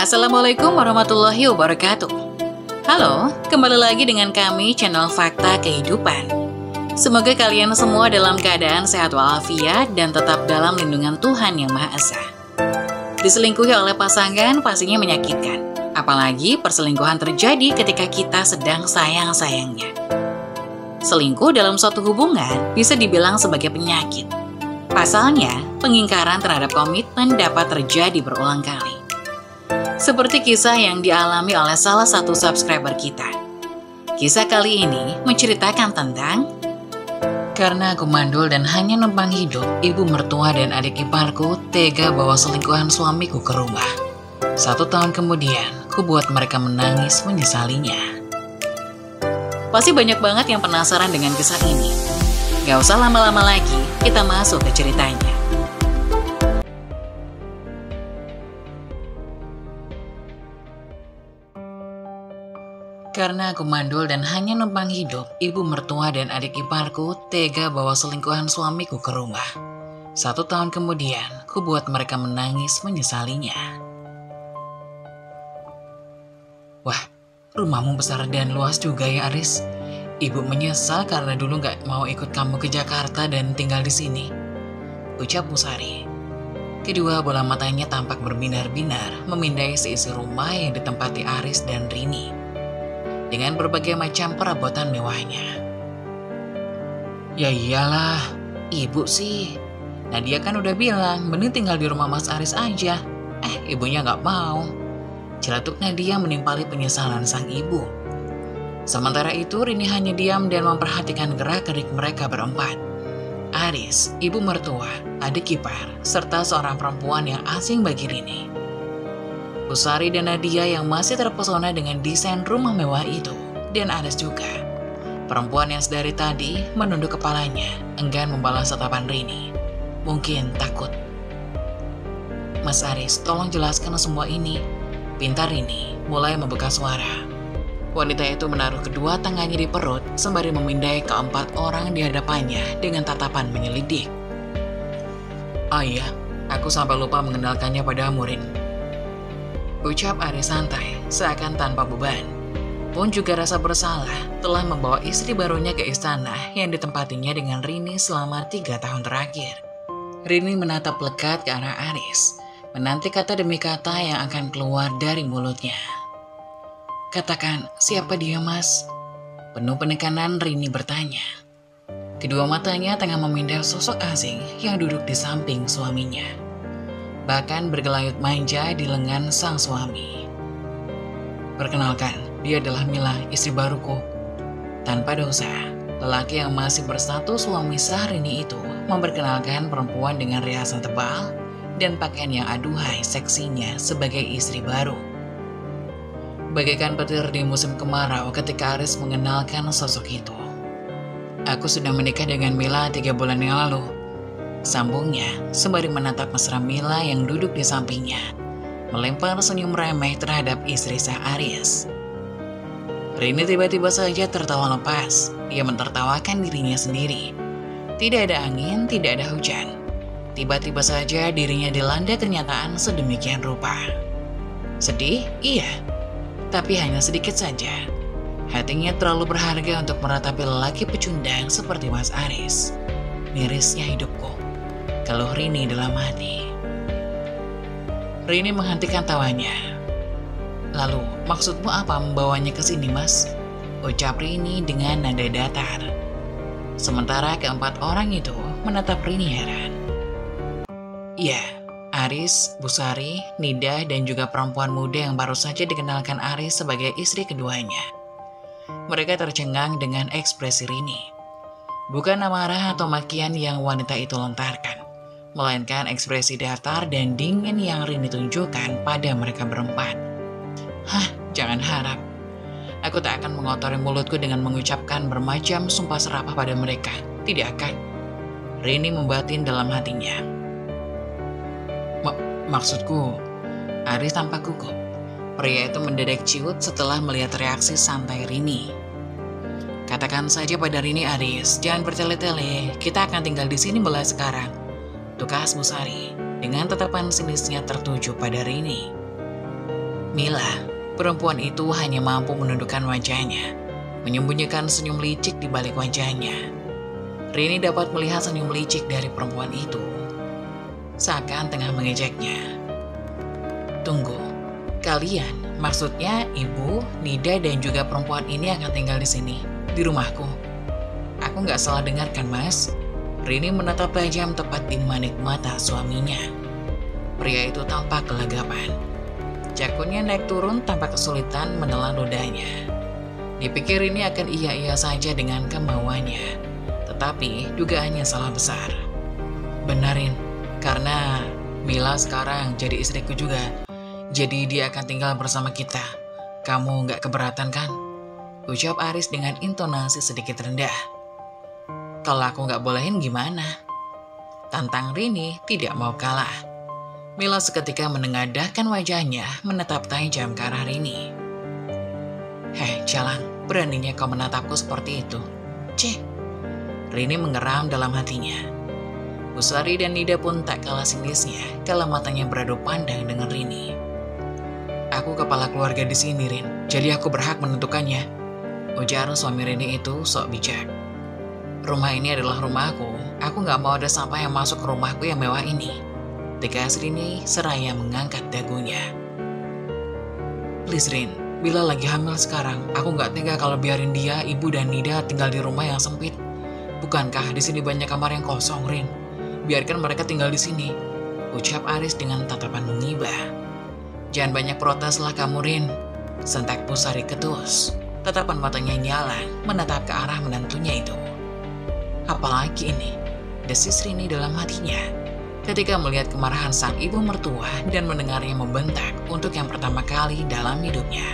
Assalamualaikum warahmatullahi wabarakatuh. Halo, kembali lagi dengan kami channel Fakta Kehidupan. Semoga kalian semua dalam keadaan sehat walafiat dan tetap dalam lindungan Tuhan Yang Maha Esa. Diselingkuhi oleh pasangan pastinya menyakitkan, apalagi perselingkuhan terjadi ketika kita sedang sayang-sayangnya. Selingkuh dalam suatu hubungan bisa dibilang sebagai penyakit. Pasalnya, pengingkaran terhadap komitmen dapat terjadi berulang kali. Seperti kisah yang dialami oleh salah satu subscriber kita. Kisah kali ini menceritakan tentang karena aku mandul dan hanya numpang hidup, ibu mertua dan adik iparku tega bawa selingkuhan suamiku ke rumah. 1 tahun kemudian, ku buat mereka menangis menyesalinya. Pasti banyak banget yang penasaran dengan kisah ini. Gak usah lama-lama lagi, kita masuk ke ceritanya. Karena aku mandul dan hanya numpang hidup, ibu mertua dan adik iparku tega bawa selingkuhan suamiku ke rumah. 1 tahun kemudian, ku buat mereka menangis menyesalinya. Wah, rumahmu besar dan luas juga ya, Aris. Ibu menyesal karena dulu gak mau ikut kamu ke Jakarta dan tinggal di sini, ucap Bu Sari. Kedua bola matanya tampak berbinar-binar memindai seisi rumah yang ditempati Aris dan Rini dengan berbagai macam perabotan mewahnya. Ya iyalah, ibu sih. Nadia kan udah bilang, mending tinggal di rumah Mas Aris aja. Ibunya gak mau. Celetuk Nadia menimpali penyesalan sang ibu. Sementara itu, Rini hanya diam dan memperhatikan gerak-gerik mereka berempat. Aris, ibu mertua, adik ipar, serta seorang perempuan yang asing bagi Rini. Bu Sari dan Nadia yang masih terpesona dengan desain rumah mewah itu. Dan Aris juga. Perempuan yang sedari tadi menunduk kepalanya, enggan membalas tatapan Rini. Mungkin takut. Mas Aris, tolong jelaskan semua ini. Pintar Rini mulai membuka suara. Wanita itu menaruh kedua tangannya di perut sembari memindai keempat orang di hadapannya dengan tatapan menyelidik. Oh iya, aku sampai lupa mengenalkannya padamu, Rin. Ucap Aris santai, seakan tanpa beban. Pun juga rasa bersalah telah membawa istri barunya ke istana yang ditempatinya dengan Rini selama 3 tahun terakhir. Rini menatap lekat ke arah Aris, menanti kata demi kata yang akan keluar dari mulutnya. Katakan, siapa dia, Mas? Penuh penekanan Rini bertanya. Kedua matanya tengah memindai sosok asing yang duduk di samping suaminya. Bahkan bergelayut manja di lengan sang suami. Perkenalkan, dia adalah Mila, istri baruku. Tanpa dosa, lelaki yang masih bersatu suami sah Rini itu memperkenalkan perempuan dengan riasan tebal dan pakaian yang aduhai seksinya sebagai istri baru. Bagaikan petir di musim kemarau ketika Aris mengenalkan sosok itu. Aku sudah menikah dengan Mila 3 bulan yang lalu, sambungnya sembari menatap mesra Mila yang duduk di sampingnya, melempar senyum remeh terhadap istri sah Aris. Rini tiba-tiba saja tertawa lepas. Ia mentertawakan dirinya sendiri. Tidak ada angin, tidak ada hujan. Tiba-tiba saja dirinya dilanda kenyataan sedemikian rupa. Sedih? Iya. Tapi hanya sedikit saja. Hatinya terlalu berharga untuk meratapi lelaki pecundang seperti Mas Aris. Mirisnya hidupku, kalau Rini dalam hati. Rini menghentikan tawanya. Lalu, maksudmu apa membawanya ke sini, Mas? Ucap Rini dengan nada datar. Sementara keempat orang itu menatap Rini heran. Iya, Aris, Bu Sari, Nida, dan juga perempuan muda yang baru saja dikenalkan Aris sebagai istri keduanya. Mereka tercengang dengan ekspresi Rini. Bukan amarah atau makian yang wanita itu lontarkan, melainkan ekspresi datar dan dingin yang Rini tunjukkan pada mereka berempat. Hah, jangan harap. Aku tak akan mengotori mulutku dengan mengucapkan bermacam sumpah serapah pada mereka. Tidak akan. Rini membatin dalam hatinya. Maksudku, Aris tampak gugup. Pria itu mendadak ciut setelah melihat reaksi santai Rini. Katakan saja pada Rini, Aris, jangan bertele-tele. Kita akan tinggal di sini mulai sekarang. Tukas Bu Sari dengan tatapan sinisnya tertuju pada Rini. Mila, perempuan itu hanya mampu menundukkan wajahnya, menyembunyikan senyum licik di balik wajahnya. Rini dapat melihat senyum licik dari perempuan itu, seakan tengah mengejeknya. Tunggu, kalian, maksudnya Ibu, Nida, dan juga perempuan ini akan tinggal di sini, di rumahku. Aku nggak salah dengar kan, Mas? Rini menatap tajam tepat di manik mata suaminya. Pria itu tampak gelagapan. Jakunnya naik turun tanpa kesulitan menelan ludahnya. Dipikir Rini akan iya-iya saja dengan kemauannya, tetapi dugaannya salah besar. Benarin, karena Mila sekarang jadi istriku juga. Jadi dia akan tinggal bersama kita. Kamu nggak keberatan kan? Ucap Aris dengan intonasi sedikit rendah. Kalau aku nggak bolehin gimana? Tantang Rini tidak mau kalah. Mila seketika menengadahkan wajahnya menatap tajam ke arah Rini. Hei, jalan, beraninya kau menatapku seperti itu. Cih. Rini mengeram dalam hatinya. Busari dan Nida pun tak kalah sinisnya kalau matanya beradu pandang dengan Rini. Aku kepala keluarga di sini, Rin. Jadi aku berhak menentukannya. Ujar suami Rini itu sok bijak. Rumah ini adalah rumahku. Aku nggak mau ada sampah yang masuk ke rumahku yang mewah ini. Tegas Rini seraya mengangkat dagunya. Please, Rin. Bila lagi hamil sekarang, aku nggak tega kalau biarin dia, ibu dan Nida tinggal di rumah yang sempit. Bukankah di sini banyak kamar yang kosong, Rin? Biarkan mereka tinggal di sini. Ucap Aris dengan tatapan mengibah. Jangan banyak proteslah kamu, Rin. Sentak Busari ketus. Tatapan matanya nyala menatap ke arah menantunya itu. Apalagi ini? Desis Rini dalam hatinya ketika melihat kemarahan sang ibu mertua dan mendengarnya membentak untuk yang pertama kali dalam hidupnya.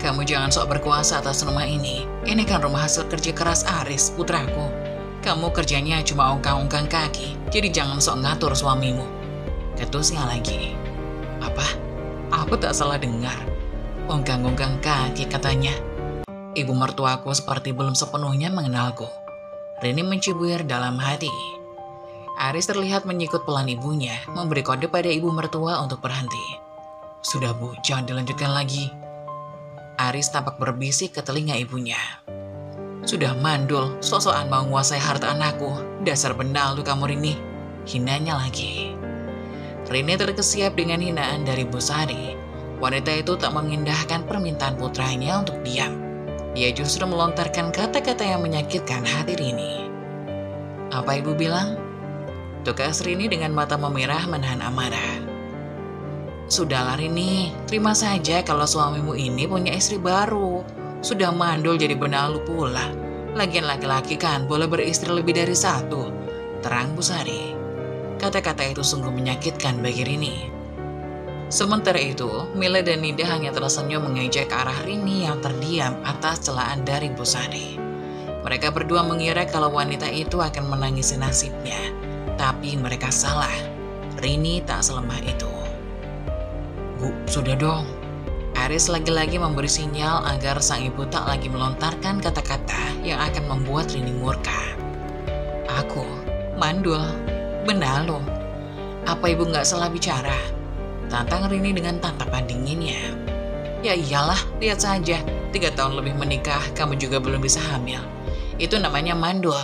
Kamu jangan sok berkuasa atas rumah ini. Ini kan rumah hasil kerja keras Aris, putraku. Kamu kerjanya cuma ongkang-ongkang kaki, jadi jangan sok ngatur suamimu. Ketusnya lagi. Apa? Aku tak salah dengar. Ongkang-ongkang kaki katanya. Ibu mertuaku seperti belum sepenuhnya mengenalku. Rini mencibir dalam hati. Aris terlihat menyikut pelan ibunya, memberi kode pada ibu mertua untuk berhenti. Sudah, Bu, jangan dilanjutkan lagi. Aris tampak berbisik ke telinga ibunya. Sudah mandul, sok-sokan mau menguasai harta anakku. Dasar benalu kamu, Rini. Hinanya lagi. Rini terkesiap dengan hinaan dari Busari. Wanita itu tak mengindahkan permintaan putranya untuk diam. Dia justru melontarkan kata-kata yang menyakitkan hati Rini. Apa ibu bilang? Tukas Rini dengan mata memerah menahan amarah. Sudahlah Rini, terima saja kalau suamimu ini punya istri baru. Sudah mandul jadi benalu pula. Lagian laki-laki kan boleh beristri lebih dari satu. Terang Busari. Kata-kata itu sungguh menyakitkan bagi Rini. Sementara itu, Mila dan Nida hanya tersenyum mengejek ke arah Rini yang terdiam atas celaan dari Busari. Mereka berdua mengira kalau wanita itu akan menangisi nasibnya. Tapi mereka salah. Rini tak selemah itu. Bu, sudah dong. Aris lagi-lagi memberi sinyal agar sang ibu tak lagi melontarkan kata-kata yang akan membuat Rini murka. Aku, mandul, benalu. Apa ibu nggak salah bicara? Tantang Rini dengan tatapan dinginnya. Ya iyalah, lihat saja. 3 tahun lebih menikah, kamu juga belum bisa hamil. Itu namanya mandul.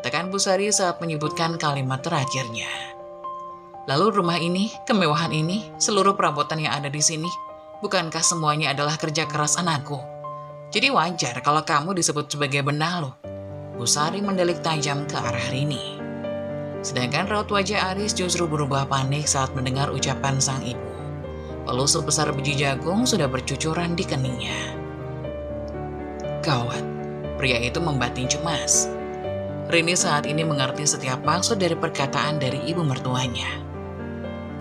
Tekan Busari saat menyebutkan kalimat terakhirnya. Lalu rumah ini, kemewahan ini, seluruh perabotan yang ada di sini, bukankah semuanya adalah kerja keras anakku? Jadi wajar kalau kamu disebut sebagai benalu. Busari mendelik tajam ke arah Rini. Sedangkan raut wajah Aris justru berubah panik saat mendengar ucapan sang ibu. Pelus sebesar biji jagung sudah bercucuran di keningnya. Gawat, pria itu membatin cemas. Rini saat ini mengerti setiap maksud dari perkataan dari ibu mertuanya.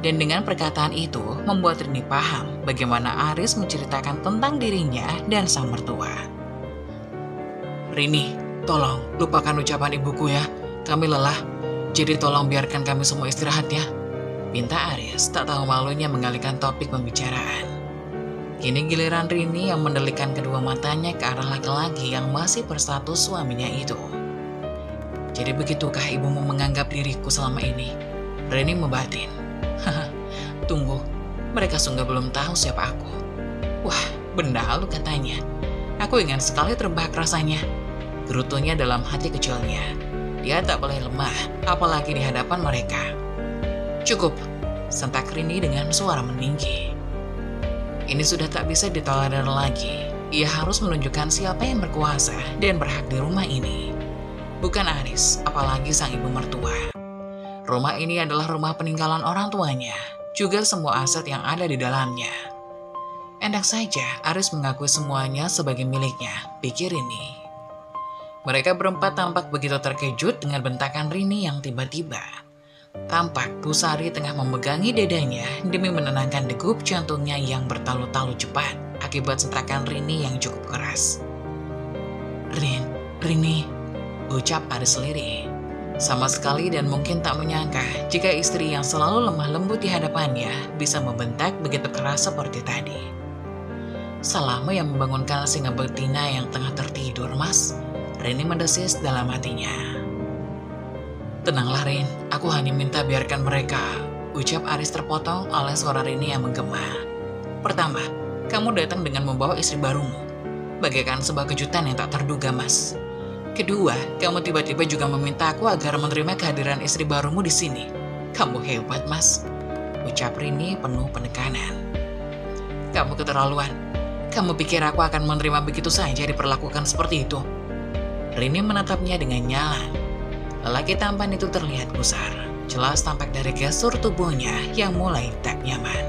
Dan dengan perkataan itu membuat Rini paham bagaimana Aris menceritakan tentang dirinya dan sang mertua. Rini, tolong lupakan ucapan ibuku ya. Kami lelah. Jadi tolong biarkan kami semua istirahat ya. Pinta Aris tak tahu malunya mengalihkan topik pembicaraan. Kini giliran Rini yang mendelikkan kedua matanya ke arah laki-laki yang masih berstatus suaminya itu. Jadi begitukah ibumu menganggap diriku selama ini? Rini membatin. Haha, tunggu. Mereka sungguh belum tahu siapa aku. Wah, benda halu katanya. Aku ingin sekali terbang rasanya. Gerutunya dalam hati kecilnya. Dia tak boleh lemah, apalagi di hadapan mereka. Cukup, sentak Rini dengan suara meninggi. Ini sudah tak bisa ditolerir lagi. Ia harus menunjukkan siapa yang berkuasa dan berhak di rumah ini. Bukan Aris, apalagi sang ibu mertua. Rumah ini adalah rumah peninggalan orang tuanya, juga semua aset yang ada di dalamnya. Enak saja Aris mengakui semuanya sebagai miliknya, pikir Rini. Mereka berempat tampak begitu terkejut dengan bentakan Rini yang tiba-tiba. Tampak Busari tengah memegangi dadanya demi menenangkan degup jantungnya yang bertalu-talu cepat akibat sentakan Rini yang cukup keras. Rini, ucap Aris lirih. Sama sekali dan mungkin tak menyangka jika istri yang selalu lemah lembut di hadapannya bisa membentak begitu keras seperti tadi. Salahmu yang membangunkan singa betina yang tengah tertidur, Mas. Rini mendesis dalam hatinya. Tenanglah, Rin. Aku hanya minta biarkan mereka, ucap Aris terpotong oleh suara Rini yang menggema. Pertama, kamu datang dengan membawa istri barumu. Bagaikan sebuah kejutan yang tak terduga, Mas. Kedua, kamu tiba-tiba juga meminta aku agar menerima kehadiran istri barumu di sini. Kamu hebat, Mas, ucap Rini penuh penekanan. Kamu keterlaluan. Kamu pikir aku akan menerima begitu saja diperlakukan seperti itu? Rini menatapnya dengan nyala. Lelaki tampan itu terlihat gusar. Jelas tampak dari gestur tubuhnya yang mulai tak nyaman.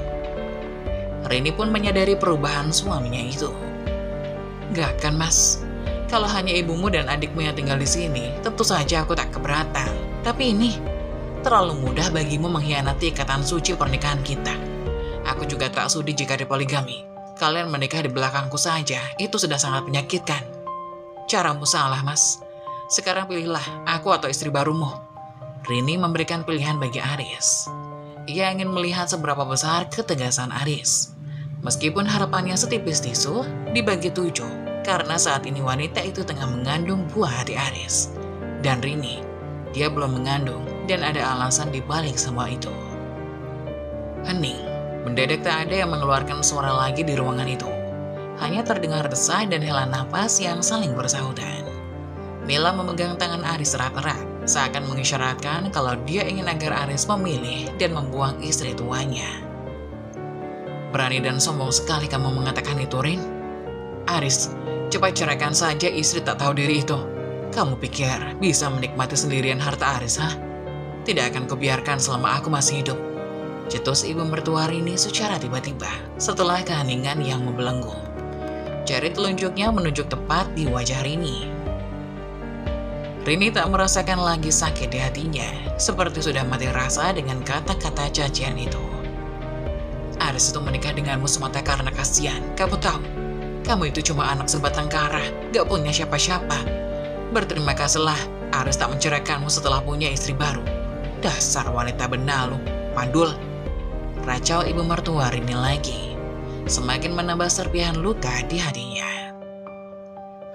Rini pun menyadari perubahan suaminya itu. Gak kan, Mas? Kalau hanya ibumu dan adikmu yang tinggal di sini, tentu saja aku tak keberatan. Tapi ini terlalu mudah bagimu mengkhianati ikatan suci pernikahan kita. Aku juga tak sudi jika dipoligami. Kalian menikah di belakangku saja, itu sudah sangat menyakitkan. Caramu salah, Mas. Sekarang pilihlah aku atau istri barumu. Rini memberikan pilihan bagi Aris. Ia ingin melihat seberapa besar ketegasan Aris. Meskipun harapannya setipis tisu, dibagi 7. Karena saat ini wanita itu tengah mengandung buah hati Aris. Dan Rini, dia belum mengandung dan ada alasan di balik semua itu. Hening, mendadak tak ada yang mengeluarkan suara lagi di ruangan itu. Hanya terdengar desah dan hela napas yang saling bersahutan. Mila memegang tangan Aris erat-erat, seakan mengisyaratkan kalau dia ingin agar Aris memilih dan membuang istri tuanya. Berani dan sombong sekali kamu mengatakan itu, Rin. Aris, cepat ceraikan saja istri tak tahu diri itu. Kamu pikir bisa menikmati sendirian harta Aris, ha? Tidak akan kubiarkan selama aku masih hidup. Cetus ibu mertua Rini secara tiba-tiba setelah keheningan yang membelenggu. Jari telunjuknya menunjuk tepat di wajah Rini. Rini tak merasakan lagi sakit di hatinya, seperti sudah mati rasa dengan kata-kata cacian itu. Aris itu menikah denganmu semata karena kasihan, kamu tahu. Kamu itu cuma anak sebatang kara, gak punya siapa-siapa. Berterima kasihlah, Aris tak menceraikanmu setelah punya istri baru. Dasar wanita benalu, mandul. Racau ibu mertua Rini lagi, semakin menambah serpihan luka di hatinya.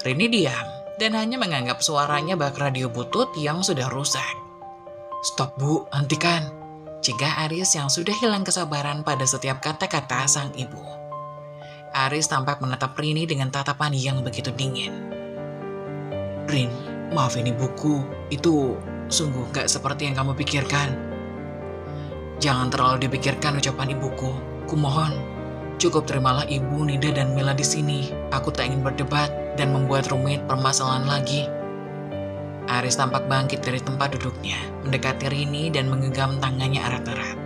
Rini diam dan hanya menganggap suaranya bak radio butut yang sudah rusak. Stop, Bu, hentikan. Cegah Aris yang sudah hilang kesabaran pada setiap kata-kata sang ibu. Aris tampak menatap Rini dengan tatapan yang begitu dingin. Rin, maaf ini buku, itu sungguh gak seperti yang kamu pikirkan. Jangan terlalu dipikirkan ucapan ibuku, kumohon. Cukup terimalah ibu, Nida, dan Mila di sini. Aku tak ingin berdebat dan membuat rumit permasalahan lagi. Aris tampak bangkit dari tempat duduknya, mendekati Rini dan menggenggam tangannya erat-erat.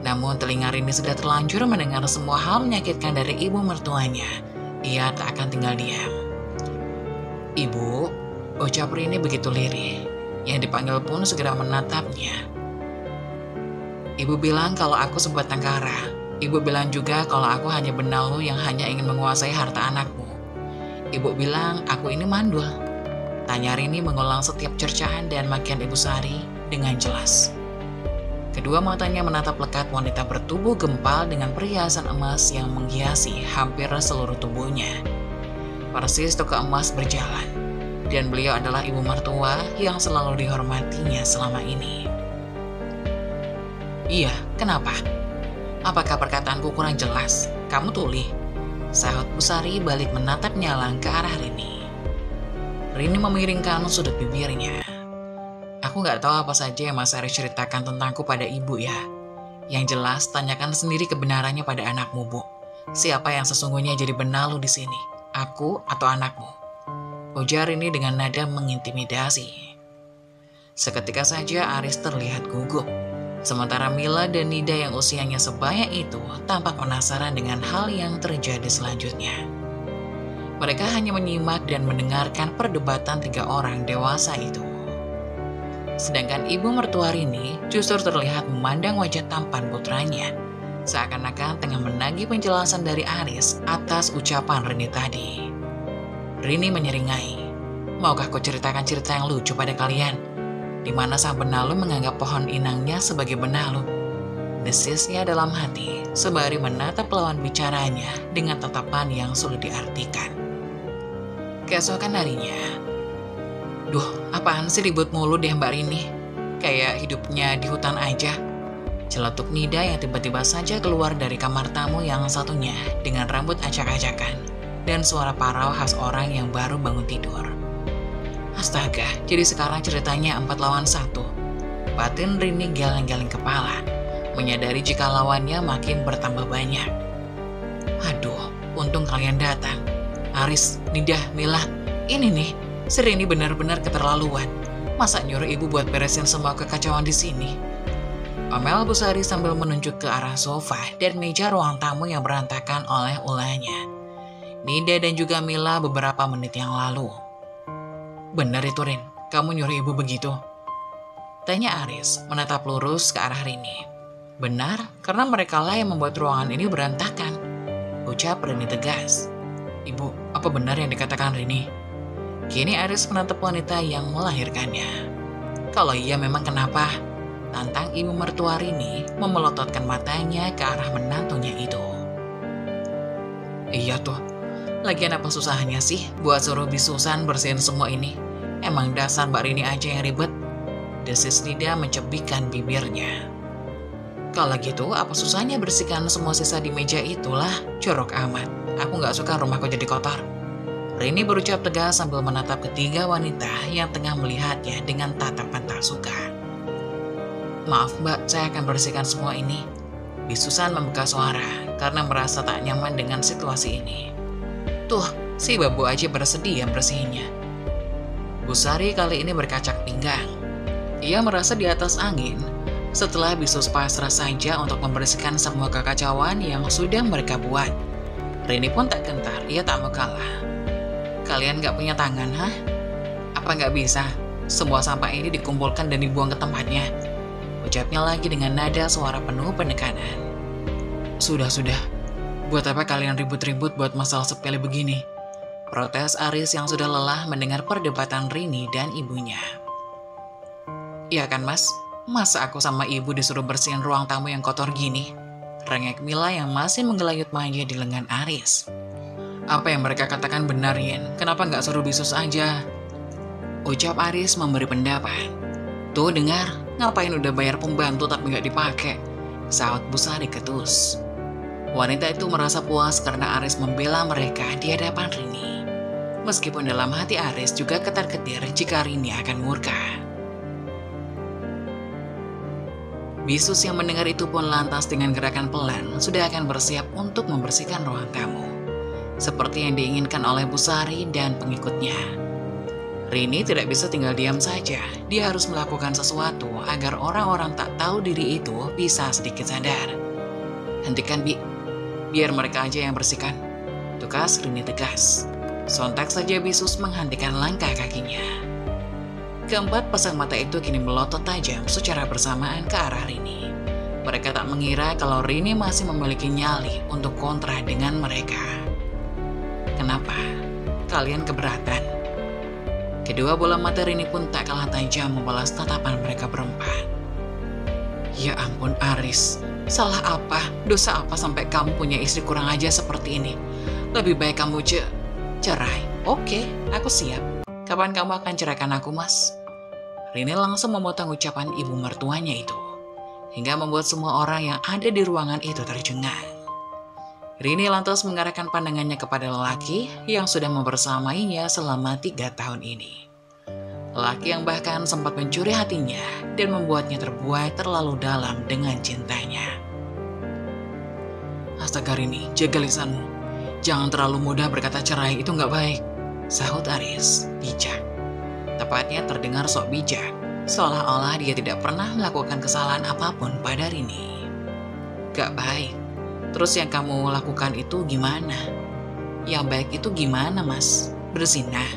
Namun telinga Rini sudah terlanjur mendengar semua hal menyakitkan dari ibu mertuanya. Ia tak akan tinggal diam. Ibu, ucap Rini begitu lirih. Yang dipanggil pun segera menatapnya. Ibu bilang kalau aku sebatang kara. Ibu bilang juga kalau aku hanya benalu yang hanya ingin menguasai harta anakmu. Ibu bilang aku ini mandul. Tanya Rini mengulang setiap cercaan dan makian Ibu Sari dengan jelas. Kedua matanya menatap lekat wanita bertubuh gempal dengan perhiasan emas yang menghiasi hampir seluruh tubuhnya. Persis toko emas berjalan, dan beliau adalah ibu mertua yang selalu dihormatinya selama ini. Iya, kenapa? Apakah perkataanku kurang jelas? Kamu tuli. Sahut Busari balik menatap Nyalang ke arah Rini. Rini memiringkan sudut bibirnya. Aku nggak tahu apa saja yang Mas Aris ceritakan tentangku pada ibu ya. Yang jelas, tanyakan sendiri kebenarannya pada anakmu, Bu. Siapa yang sesungguhnya jadi benalu di sini? Aku atau anakmu? Ujar Rini dengan nada mengintimidasi. Seketika saja Aris terlihat gugup. Sementara Mila dan Nida yang usianya sebaya itu tampak penasaran dengan hal yang terjadi selanjutnya. Mereka hanya menyimak dan mendengarkan perdebatan 3 orang dewasa itu. Sedangkan ibu mertua Rini justru terlihat memandang wajah tampan putranya, seakan-akan tengah menagih penjelasan dari Aris atas ucapan Rini tadi. Rini menyeringai, maukah kau ceritakan cerita yang lucu pada kalian? Di mana sang benalu menganggap pohon inangnya sebagai benalu. Desisnya dalam hati, sembari menatap lawan bicaranya dengan tatapan yang sulit diartikan. Keesokan harinya, duh, apaan sih ribut mulu deh Mbak Rini? Kayak hidupnya di hutan aja. Celetuk Nida yang tiba-tiba saja keluar dari kamar tamu yang satunya dengan rambut acak-acakan dan suara parau khas orang yang baru bangun tidur. Astaga, jadi sekarang ceritanya 4 lawan 1. Batin Rini geleng-geleng kepala, menyadari jika lawannya makin bertambah banyak. Aduh, untung kalian datang. Aris, Nida, Mila, ini nih, si Rini benar-benar keterlaluan. Masa nyuruh ibu buat beresin semua kekacauan di sini? Omel Busari sambil menunjuk ke arah sofa dan meja ruang tamu yang berantakan oleh ulahnya. Nida dan juga Mila beberapa menit yang lalu. Benar itu Rin, kamu nyuruh ibu begitu? Tanya Aris menatap lurus ke arah Rini. Benar, karena mereka lah yang membuat ruangan ini berantakan. Ucap Rini tegas. Ibu, apa benar yang dikatakan Rini? Kini Aris menatap wanita yang melahirkannya. Kalau iya memang kenapa? Tantang ibu mertua Rini memelototkan matanya ke arah menantunya itu. Iya tuh, lagian apa susahnya sih buat suruh Bisusan bersihin semua ini? Emang dasar Mbak Rini aja yang ribet. Desis Nida mencebikkan bibirnya. Kalau gitu, apa susahnya bersihkan semua sisa di meja itulah? Jorok amat. Aku gak suka rumahku jadi kotor. Rini berucap tegas sambil menatap ketiga wanita yang tengah melihatnya dengan tatapan tak suka. Maaf Mbak, saya akan bersihkan semua ini. Bisusan membuka suara karena merasa tak nyaman dengan situasi ini. Tuh, si babu aja bersedia bersihinnya. Busari kali ini berkacak pinggang. Ia merasa di atas angin setelah Bisus pasrah saja untuk membersihkan semua kekacauan yang sudah mereka buat. Rini pun tak gentar, ia tak mau kalah. Kalian gak punya tangan, hah? Apa gak bisa? Semua sampah ini dikumpulkan dan dibuang ke tempatnya. Ucapnya lagi dengan nada suara penuh penekanan. Sudah. Buat apa kalian ribut-ribut buat masalah sepele begini? Protes Aris yang sudah lelah mendengar perdebatan Rini dan ibunya. Iya kan mas? Masa aku sama ibu disuruh bersihin ruang tamu yang kotor gini? Rengek Mila yang masih menggelayut manja di lengan Aris. Apa yang mereka katakan benar, Yen? Kenapa nggak suruh Bisus aja? Ucap Aris memberi pendapat. Tuh dengar, ngapain udah bayar pembantu tapi nggak dipakai? Sahut Busari ketus. Wanita itu merasa puas karena Aris membela mereka di hadapan Rini. Meskipun dalam hati Aris juga ketar-ketir jika Rini akan murka. Bisus yang mendengar itu pun lantas dengan gerakan pelan sudah akan bersiap untuk membersihkan ruang tamu. Seperti yang diinginkan oleh Busari dan pengikutnya. Rini tidak bisa tinggal diam saja. Dia harus melakukan sesuatu agar orang-orang tak tahu diri itu bisa sedikit sadar. Hentikan, Bi. Biar mereka aja yang bersihkan. Tukas Rini tegas. Sontak saja Bisus menghentikan langkah kakinya. Keempat pasang mata itu kini melotot tajam secara bersamaan ke arah Rini. Mereka tak mengira kalau Rini masih memiliki nyali untuk kontra dengan mereka. Kenapa? Kalian keberatan? Kedua bola mata Rini pun tak kalah tajam membalas tatapan mereka berempat. Ya ampun Aris, salah apa? Dosa apa sampai kamu punya istri kurang aja seperti ini? Lebih baik kamu cerai. Oke, aku siap. Kapan kamu akan ceraikan aku, Mas? Rini langsung memotong ucapan ibu mertuanya itu. hingga membuat semua orang yang ada di ruangan itu tercengang. Rini lantas mengarahkan pandangannya kepada lelaki yang sudah membersamainya selama 3 tahun ini. Lelaki yang bahkan sempat mencuri hatinya dan membuatnya terbuai terlalu dalam dengan cintanya. Astaga Rini, jaga lisanmu. Jangan terlalu mudah berkata cerai, itu nggak baik, sahut Aris, bijak. Tepatnya terdengar sok bijak, seolah-olah dia tidak pernah melakukan kesalahan apapun pada Rini. Gak baik. Terus yang kamu lakukan itu gimana? Yang baik itu gimana, Mas? Berzinah,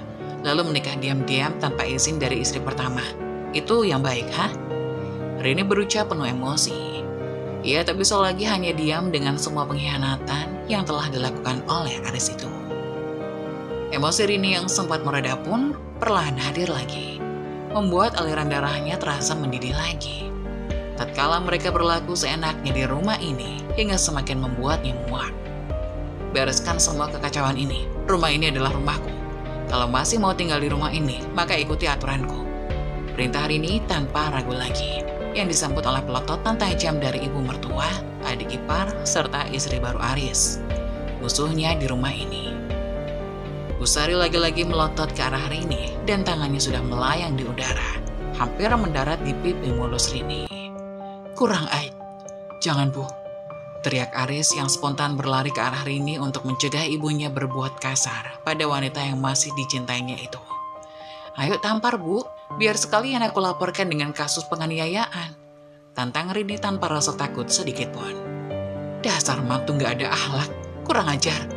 lalu menikah diam-diam tanpa izin dari istri pertama. Itu yang baik, ha? Rini berucap penuh emosi. Ia tak bisa lagi hanya diam dengan semua pengkhianatan yang telah dilakukan oleh Aris itu. Emosi Rini yang sempat mereda pun perlahan hadir lagi, membuat aliran darahnya terasa mendidih lagi. Tatkala mereka berlaku seenaknya di rumah ini, hingga semakin membuatnya muak. Bereskan semua kekacauan ini. Rumah ini adalah rumahku. Kalau masih mau tinggal di rumah ini, maka ikuti aturanku. Perintah Rini tanpa ragu lagi, yang disambut oleh pelototan tajam dari ibu mertua, adik ipar, serta istri baru Aris, musuhnya di rumah ini. Busari lagi-lagi melotot ke arah Rini, dan tangannya sudah melayang di udara, hampir mendarat di pipi mulus Rini. Kurang aib. Jangan, Bu, teriak Aris yang spontan berlari ke arah Rini untuk mencegah ibunya berbuat kasar pada wanita yang masih dicintainya itu. Ayo tampar, Bu, biar sekalian aku laporkan dengan kasus penganiayaan, tantang Rini tanpa rasa takut sedikit pun. Dasar mantu gak ada akhlak, kurang ajar,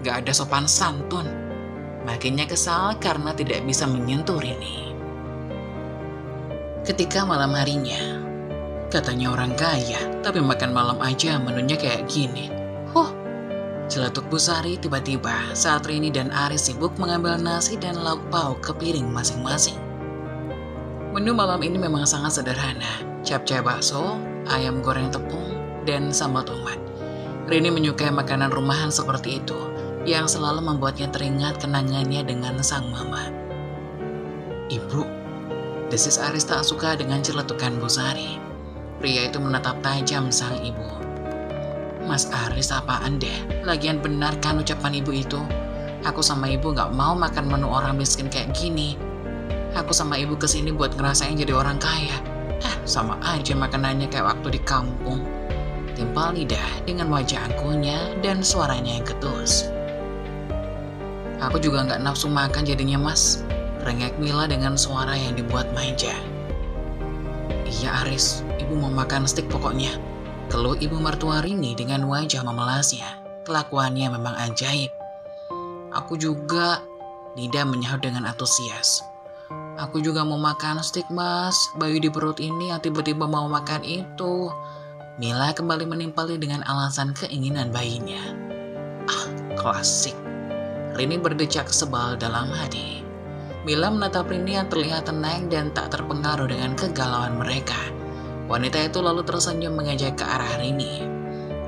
gak ada sopan santun. Makinnya kesal karena tidak bisa menyentuh Rini. Ketika malam harinya, katanya orang kaya, tapi makan malam aja menunya kayak gini. Celetuk Busari tiba-tiba saat Rini dan Aris sibuk mengambil nasi dan lauk pauk ke piring masing-masing. Menu malam ini memang sangat sederhana, capcay bakso, ayam goreng tepung, dan sambal tomat. Rini menyukai makanan rumahan seperti itu, yang selalu membuatnya teringat kenangannya dengan sang mama. Ibu, desis Aris tak suka dengan celetukan Busari. Pria itu menatap tajam sang ibu. Mas Aris apaan deh? Lagian benar kan ucapan ibu itu? Aku sama ibu gak mau makan menu orang miskin kayak gini. Aku sama ibu kesini buat ngerasain jadi orang kaya. Sama aja makanannya kayak waktu di kampung. Timpal lidah dengan wajah angkuhnya dan suaranya yang ketus. Aku juga gak nafsu makan jadinya, Mas. Rengek Mila dengan suara yang dibuat manja. Iya Aris, ibu mau makan steak pokoknya. Keluh ibu mertua Rini dengan wajah memelasnya. Kelakuannya memang ajaib. Aku juga, Nida menyahut dengan antusias. Aku juga mau makan steak, Mas. Bayi di perut ini yang tiba-tiba mau makan itu. Mila kembali menimpali dengan alasan keinginan bayinya. Klasik. Rini berdecak sebal dalam hati. Mila menatap Rini yang terlihat tenang dan tak terpengaruh dengan kegalauan mereka. Wanita itu lalu tersenyum mengajak ke arah Rini.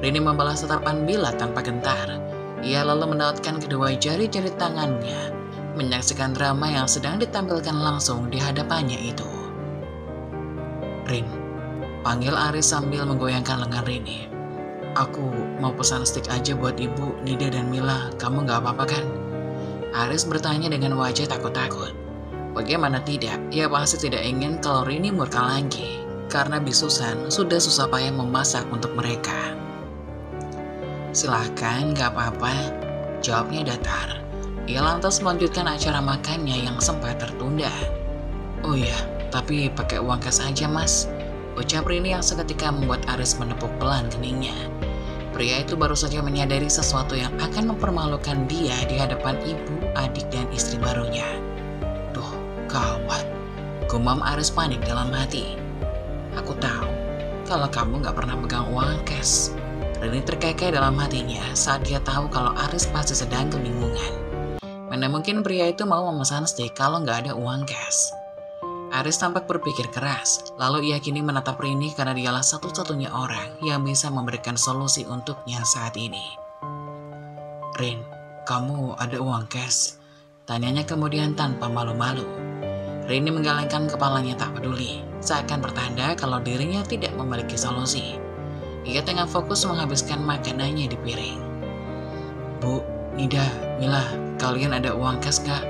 Rini membalas tatapan Mila tanpa gentar. Ia lalu menautkan kedua jari-jari tangannya, menyaksikan drama yang sedang ditampilkan langsung di hadapannya itu. Rin, panggil Aris sambil menggoyangkan lengan Rini. Aku mau pesan steak aja buat ibu, Nida dan Mila. Kamu gak apa-apa kan? Aris bertanya dengan wajah takut-takut. Bagaimana tidak, ia pasti tidak ingin kalau Rini murka lagi, karena Bisusan sudah susah payah memasak untuk mereka. Silahkan, gak apa-apa, jawabnya datar. Ia lantas melanjutkan acara makannya yang sempat tertunda. Oh iya, tapi pakai uang kas aja, Mas, ucap Rini yang seketika membuat Aris menepuk pelan keningnya. Pria itu baru saja menyadari sesuatu yang akan mempermalukan dia di hadapan ibu, adik, dan istri barunya. Duh, gawat, gumam Aris panik dalam hati. Aku tahu kalau kamu gak pernah pegang uang cash. Rini terkekeh dalam hatinya saat dia tahu kalau Aris pasti sedang kebingungan. Mana mungkin pria itu mau memesan steak kalau gak ada uang cash. Aris tampak berpikir keras, lalu ia kini menatap Rini karena dialah satu-satunya orang yang bisa memberikan solusi untuknya saat ini. Rin, kamu ada uang cash? Tanyanya kemudian tanpa malu-malu. Rini menggelengkan kepalanya tak peduli. seakan bertanda kalau dirinya tidak memiliki solusi. Ia tengah fokus menghabiskan makanannya di piring. "Bu, Nida, Mila, kalian ada uang kas gak?"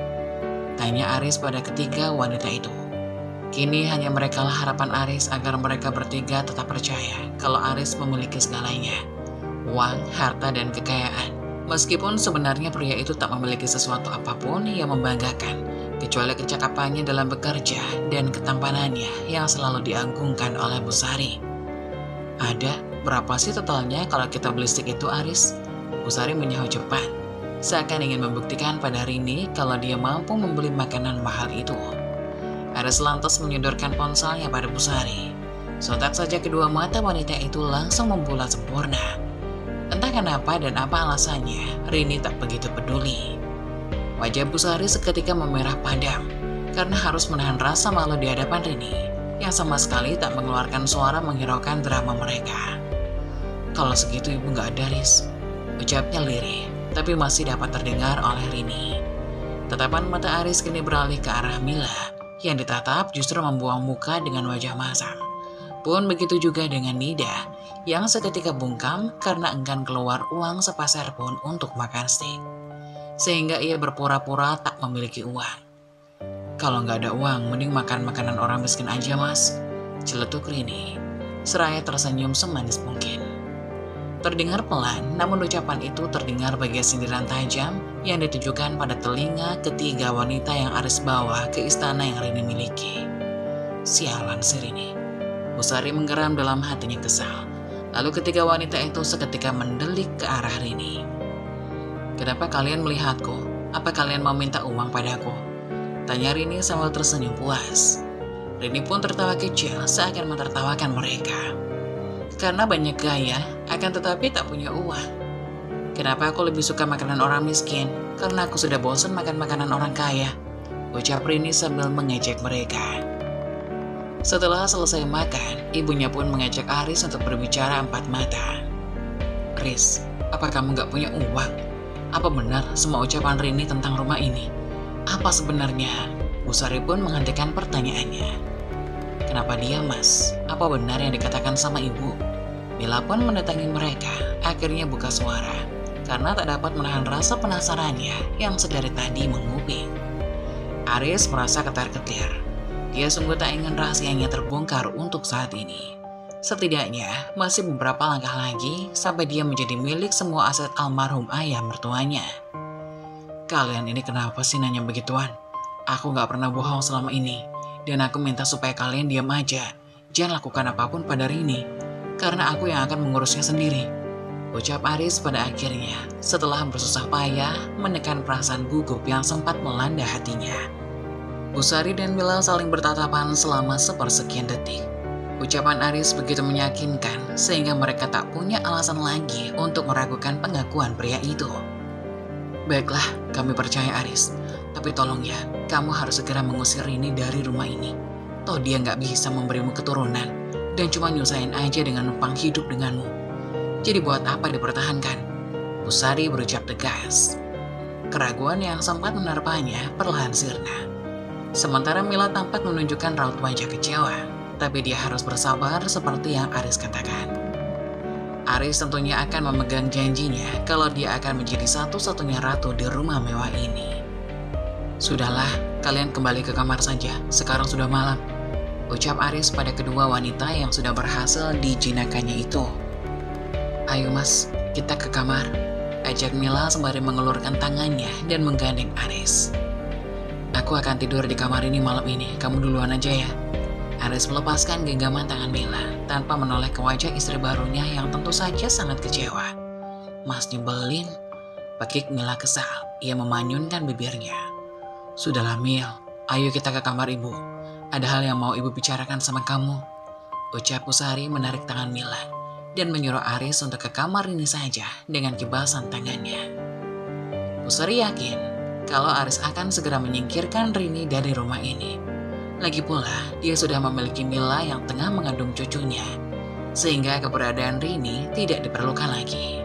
tanya Aris pada ketiga wanita itu. Kini hanya merekalah harapan Aris agar mereka bertiga tetap percaya kalau Aris memiliki segalanya, uang, harta, dan kekayaan. Meskipun sebenarnya pria itu tak memiliki sesuatu apapun yang membanggakan, kecuali kecakapannya dalam bekerja dan ketampanannya yang selalu diagungkan oleh Bu Sari. "Ada, berapa sih totalnya kalau kita beli stick itu, Aris?" Bu Sari menyahut cepat, seakan ingin membuktikan pada Rini kalau dia mampu membeli makanan mahal itu. Aris lantas menyodorkan ponselnya pada Bu Sari. Sontak saja kedua mata wanita itu langsung membulat sempurna. Entah kenapa dan apa alasannya, Rini tak begitu peduli. Wajah Bu Sari seketika memerah padam karena harus menahan rasa malu di hadapan Rini yang sama sekali tak mengeluarkan suara menghiraukan drama mereka. "Kalau segitu ibu gak ada, Riz," ucapnya lirih, tapi masih dapat terdengar oleh Rini. Tatapan mata Aris kini beralih ke arah Mila, yang ditatap justru membuang muka dengan wajah masam. Pun begitu juga dengan Nida, yang seketika bungkam karena enggan keluar uang sepeser pun untuk makan steak. Sehingga ia berpura-pura tak memiliki uang. "Kalau nggak ada uang, mending makan makanan orang miskin aja, Mas," celetuk Rini, seraya tersenyum semanis mungkin. Terdengar pelan, namun ucapan itu terdengar bagai sindiran tajam yang ditujukan pada telinga ketiga wanita yang Aris bawa ke istana yang Rini miliki. Sialan si Rini. Bu Sari menggeram dalam hatinya kesal. Lalu ketiga wanita itu seketika mendelik ke arah Rini. "Kenapa kalian melihatku? Apa kalian mau minta uang padaku?" tanya Rini sambil tersenyum puas. Rini pun tertawa kecil seakan menertawakan mereka. "Karena banyak gaya, akan tetapi tak punya uang. Kenapa aku lebih suka makanan orang miskin? Karena aku sudah bosan makan makanan orang kaya," ucap Rini sambil mengejek mereka. Setelah selesai makan, ibunya pun mengajak Aris untuk berbicara empat mata. "Riz, apa kamu gak punya uang? Apa benar semua ucapan Rini tentang rumah ini? Apa sebenarnya?" Bu Sari pun menghentikan pertanyaannya. "Kenapa dia, Mas? Apa benar yang dikatakan sama ibu?" Mila pun mendatangi mereka, akhirnya buka suara, karena tak dapat menahan rasa penasarannya yang sedari tadi menguping. Aris merasa ketar-ketir. Dia sungguh tak ingin rahasianya terbongkar untuk saat ini. Setidaknya, masih beberapa langkah lagi sampai dia menjadi milik semua aset almarhum ayah mertuanya. "Kalian ini kenapa sih nanya begituan? Aku gak pernah bohong selama ini, dan aku minta supaya kalian diam aja. Jangan lakukan apapun pada Rini, karena aku yang akan mengurusnya sendiri," ucap Aris pada akhirnya setelah bersusah payah menekan perasaan gugup yang sempat melanda hatinya. Bu Sari dan Mila saling bertatapan selama sepersekian detik. Ucapan Aris begitu meyakinkan sehingga mereka tak punya alasan lagi untuk meragukan pengakuan pria itu. "Baiklah, kami percaya Aris. Tapi tolong ya, kamu harus segera mengusir Rini dari rumah ini. Toh dia nggak bisa memberimu keturunan dan cuma nyusahin aja dengan numpang hidup denganmu. Jadi buat apa dipertahankan?" Bu Sari berucap tegas. Keraguan yang sempat menerpanya perlahan sirna. Sementara Mila tampak menunjukkan raut wajah kecewa, tapi dia harus bersabar seperti yang Aris katakan. Aris tentunya akan memegang janjinya kalau dia akan menjadi satu-satunya ratu di rumah mewah ini. "Sudahlah, kalian kembali ke kamar saja, sekarang sudah malam," ucap Aris pada kedua wanita yang sudah berhasil dijinakannya itu. "Ayo Mas, kita ke kamar," ajak Mila sembari mengulurkan tangannya dan menggandeng Aris. "Aku akan tidur di kamar ini malam ini, kamu duluan aja ya." Aris melepaskan genggaman tangan Mila tanpa menoleh ke wajah istri barunya yang tentu saja sangat kecewa. "Mas nyebelin," pakik Mila kesal. Ia memanyunkan bibirnya. "Sudahlah Mil, ayo kita ke kamar ibu. Ada hal yang mau ibu bicarakan sama kamu," ucap Bu Sari menarik tangan Mila dan menyuruh Aris untuk ke kamar ini saja dengan kibasan tangannya. Bu Sari yakin kalau Aris akan segera menyingkirkan Rini dari rumah ini. Lagi pula, dia sudah memiliki Mila yang tengah mengandung cucunya, sehingga keberadaan Rini tidak diperlukan lagi.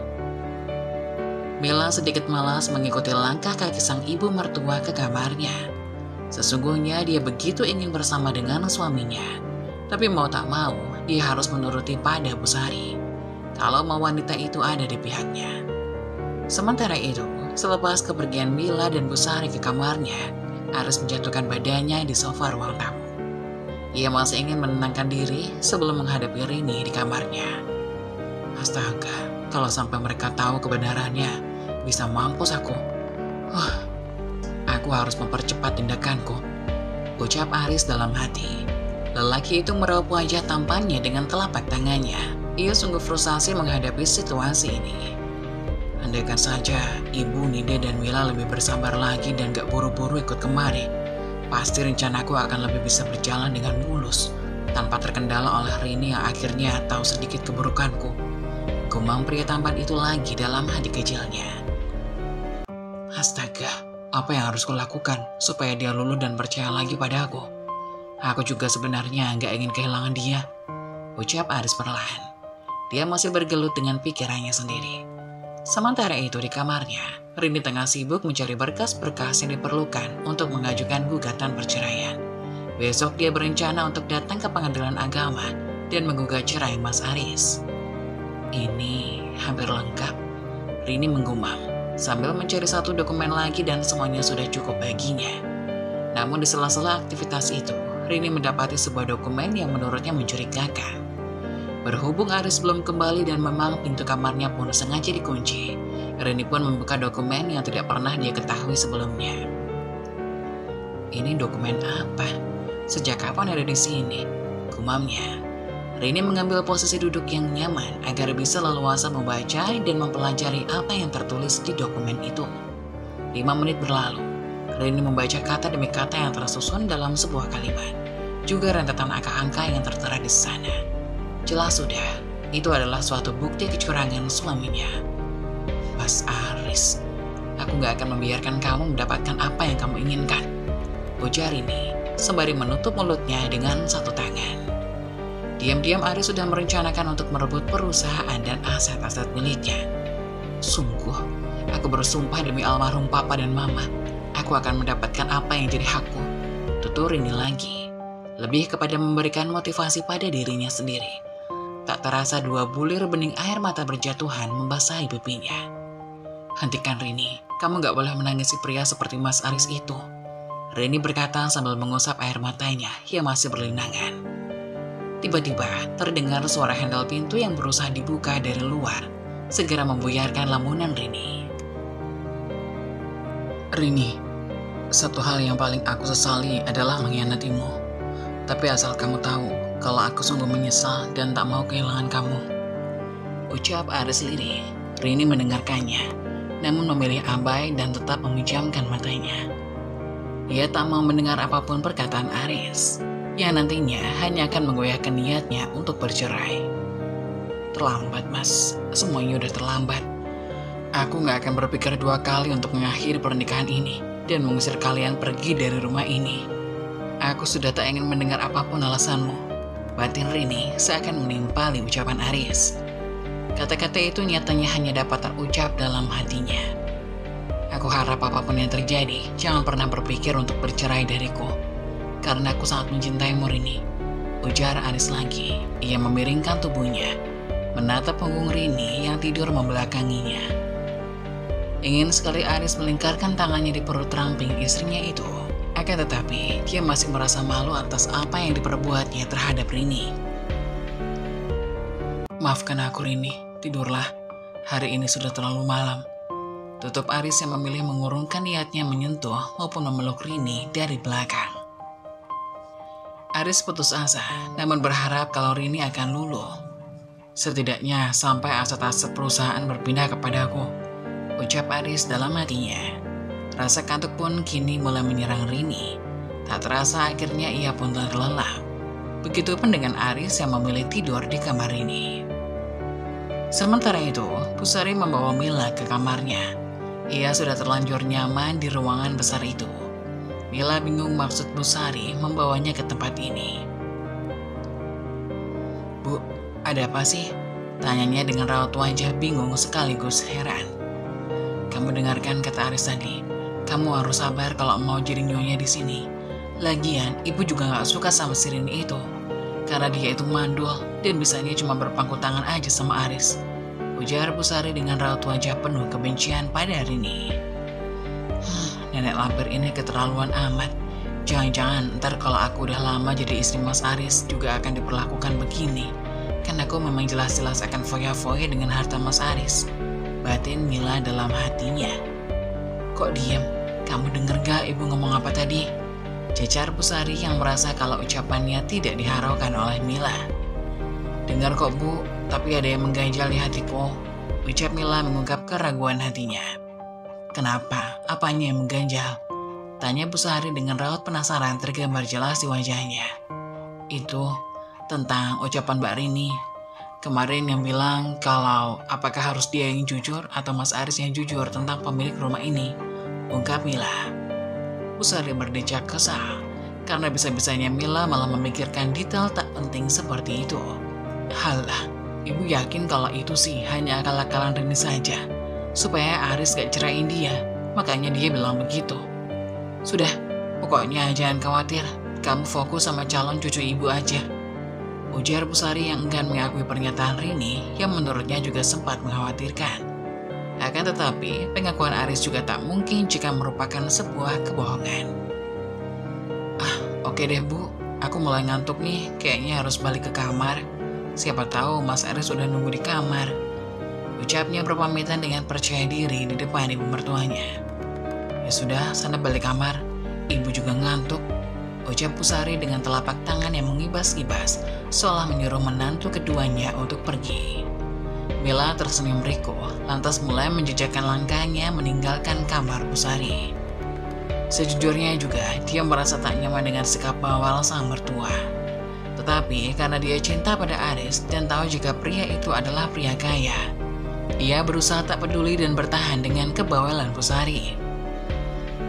Mila sedikit malas mengikuti langkah kaki sang ibu mertua ke kamarnya. Sesungguhnya dia begitu ingin bersama dengan suaminya, Tapi mau tak mau, dia harus menuruti pada Busari. Kalau mau wanita itu ada di pihaknya. Sementara itu, selepas kepergian Mila dan Busari ke kamarnya, Aris menjatuhkan badannya di sofa ruang tamu. Ia masih ingin menenangkan diri sebelum menghadapi Rini di kamarnya. Astaga, kalau sampai mereka tahu kebenarannya, bisa mampus aku. Aku harus mempercepat tindakanku, ucap Aris dalam hati. Lelaki itu meraup wajah tampannya dengan telapak tangannya. Ia sungguh frustasi menghadapi situasi ini. Andaikan saja Ibu, Nida, dan Mila lebih bersabar lagi dan gak buru-buru ikut kemari, pasti rencanaku akan lebih bisa berjalan dengan mulus, tanpa terkendala oleh Rini yang akhirnya tahu sedikit keburukanku. Gumam pria tampan itu lagi dalam hati kecilnya. Astaga, apa yang harus kulakukan supaya dia luluh dan percaya lagi padaku? Aku juga sebenarnya gak ingin kehilangan dia, ucap Aris perlahan. Dia masih bergelut dengan pikirannya sendiri. Sementara itu di kamarnya, Rini tengah sibuk mencari berkas-berkas yang diperlukan untuk mengajukan gugatan perceraian. Besok dia berencana untuk datang ke pengadilan agama dan menggugat cerai Mas Aris. Ini hampir lengkap, Rini menggumam sambil mencari satu dokumen lagi dan semuanya sudah cukup baginya. Namun di sela-sela aktivitas itu, Rini mendapati sebuah dokumen yang menurutnya mencurigakan. Berhubung Aris belum kembali dan memang pintu kamarnya pun sengaja dikunci, Rini pun membuka dokumen yang tidak pernah dia ketahui sebelumnya. Ini dokumen apa? Sejak kapan ada di sini? Gumamnya. Rini mengambil posisi duduk yang nyaman agar bisa leluasa membaca dan mempelajari apa yang tertulis di dokumen itu. 5 menit berlalu, Rini membaca kata demi kata yang tersusun dalam sebuah kalimat, juga rentetan angka-angka yang tertera di sana. Jelas sudah, itu adalah suatu bukti kecurangan suaminya. Mas Aris, aku gak akan membiarkan kamu mendapatkan apa yang kamu inginkan, ujar Rini, sembari menutup mulutnya dengan satu tangan. Diam-diam Aris sudah merencanakan untuk merebut perusahaan dan aset-aset miliknya. Sungguh, aku bersumpah demi almarhum papa dan mama, aku akan mendapatkan apa yang jadi hakku, tutur Rini lagi. Lebih kepada memberikan motivasi pada dirinya sendiri. Tak terasa 2 bulir bening air mata berjatuhan membasahi pipinya. Hentikan Rini, kamu gak boleh menangisi pria seperti Mas Aris itu, Rini berkata sambil mengusap air matanya yang masih berlinangan. Tiba-tiba terdengar suara handle pintu yang berusaha dibuka dari luar, segera membuyarkan lamunan Rini. Rini, satu hal yang paling aku sesali adalah mengkhianatimu. Tapi asal kamu tahu, kalau aku sungguh menyesal dan tak mau kehilangan kamu, ucap Aris lirih. Rini mendengarkannya, namun memilih abai dan tetap memejamkan matanya. Ia tak mau mendengar apapun perkataan Aris, yang nantinya hanya akan menggoyahkan niatnya untuk bercerai. Terlambat, Mas. Semuanya udah terlambat. Aku gak akan berpikir 2 kali untuk mengakhiri pernikahan ini dan mengusir kalian pergi dari rumah ini. Aku sudah tak ingin mendengar apapun alasanmu, batin Rini seakan menimpali ucapan Aris. Kata-kata itu nyatanya hanya dapat terucap dalam hatinya. Aku harap apapun yang terjadi, jangan pernah berpikir untuk bercerai dariku, karena aku sangat mencintaimu Rini, ujar Aris lagi. Ia memiringkan tubuhnya, menatap punggung Rini yang tidur membelakanginya. Ingin sekali Aris melingkarkan tangannya di perut ramping istrinya itu. Akan tetapi, dia masih merasa malu atas apa yang diperbuatnya terhadap Rini. Maafkan aku Rini, tidurlah. Hari ini sudah terlalu malam. Tutup Aris yang memilih mengurungkan niatnya menyentuh maupun memeluk Rini dari belakang. Aris putus asa, namun berharap kalau Rini akan luluh. Setidaknya sampai aset-aset perusahaan berpindah kepadaku, ucap Aris dalam hatinya. Rasa kantuk pun kini mulai menyerang Rini. Tak terasa akhirnya ia pun terlelap. Begitupun dengan Aris yang memilih tidur di kamar Rini. Sementara itu, Busari membawa Mila ke kamarnya. Ia sudah terlanjur nyaman di ruangan besar itu. Mila bingung maksud Busari membawanya ke tempat ini. Bu, ada apa sih? Tanyanya dengan raut wajah bingung sekaligus heran. Kamu dengarkan kata Aris tadi. Kamu harus sabar kalau mau jadi nyonya di sini. Lagian, ibu juga gak suka sama si Rini itu. karena dia itu mandul dan bisanya cuma berpangku tangan aja sama Aris, ujar Busari dengan raut wajah penuh kebencian pada Rini. Nenek lampir ini keterlaluan amat. Jangan-jangan ntar kalau aku udah lama jadi istri Mas Aris juga akan diperlakukan begini. Kan aku memang jelas-jelas akan foya-foya dengan harta Mas Aris, batin Mila dalam hatinya. Kok diam? Kamu denger gak ibu ngomong apa tadi? Cecar Busari yang merasa kalau ucapannya tidak diharaukan oleh Mila. Dengar kok Bu, tapi ada yang mengganjal di hatiku, ucap Mila mengungkap keraguan hatinya. Kenapa? Apanya yang mengganjal? Tanya Busari dengan raut penasaran tergambar jelas di wajahnya. Itu tentang ucapan Mbak Rini kemarin yang bilang kalau apakah harus dia yang jujur atau Mas Aris yang jujur tentang pemilik rumah ini, ungkap Mila. Busari berdecak kesal karena bisa-bisanya Mila malah memikirkan detail tak penting seperti itu. Halah, ibu yakin kalau itu sih hanya akal-akalan Rini saja, supaya Aris gak ceraiin dia, makanya dia bilang begitu. Sudah, pokoknya jangan khawatir, kamu fokus sama calon cucu ibu aja, ujar Busari yang enggan mengakui pernyataan Rini yang menurutnya juga sempat mengkhawatirkan. Akan tetapi, pengakuan Aris juga tak mungkin jika merupakan sebuah kebohongan. Oke deh Bu, aku mulai ngantuk nih, kayaknya harus balik ke kamar. Siapa tahu Mas Aris sudah nunggu di kamar, ucapnya berpamitan dengan percaya diri di depan ibu mertuanya. Ya sudah, sana balik kamar, ibu juga ngantuk, ucap Busari dengan telapak tangan yang mengibas-ibas, seolah menyuruh menantu keduanya untuk pergi. Mila tersenyum riku, lantas mulai menjejakkan langkahnya meninggalkan kamar Busari. Sejujurnya juga, dia merasa tak nyaman dengan sikap bawal sang mertua. Tetapi karena dia cinta pada Aris dan tahu jika pria itu adalah pria kaya, ia berusaha tak peduli dan bertahan dengan kebawalan Busari.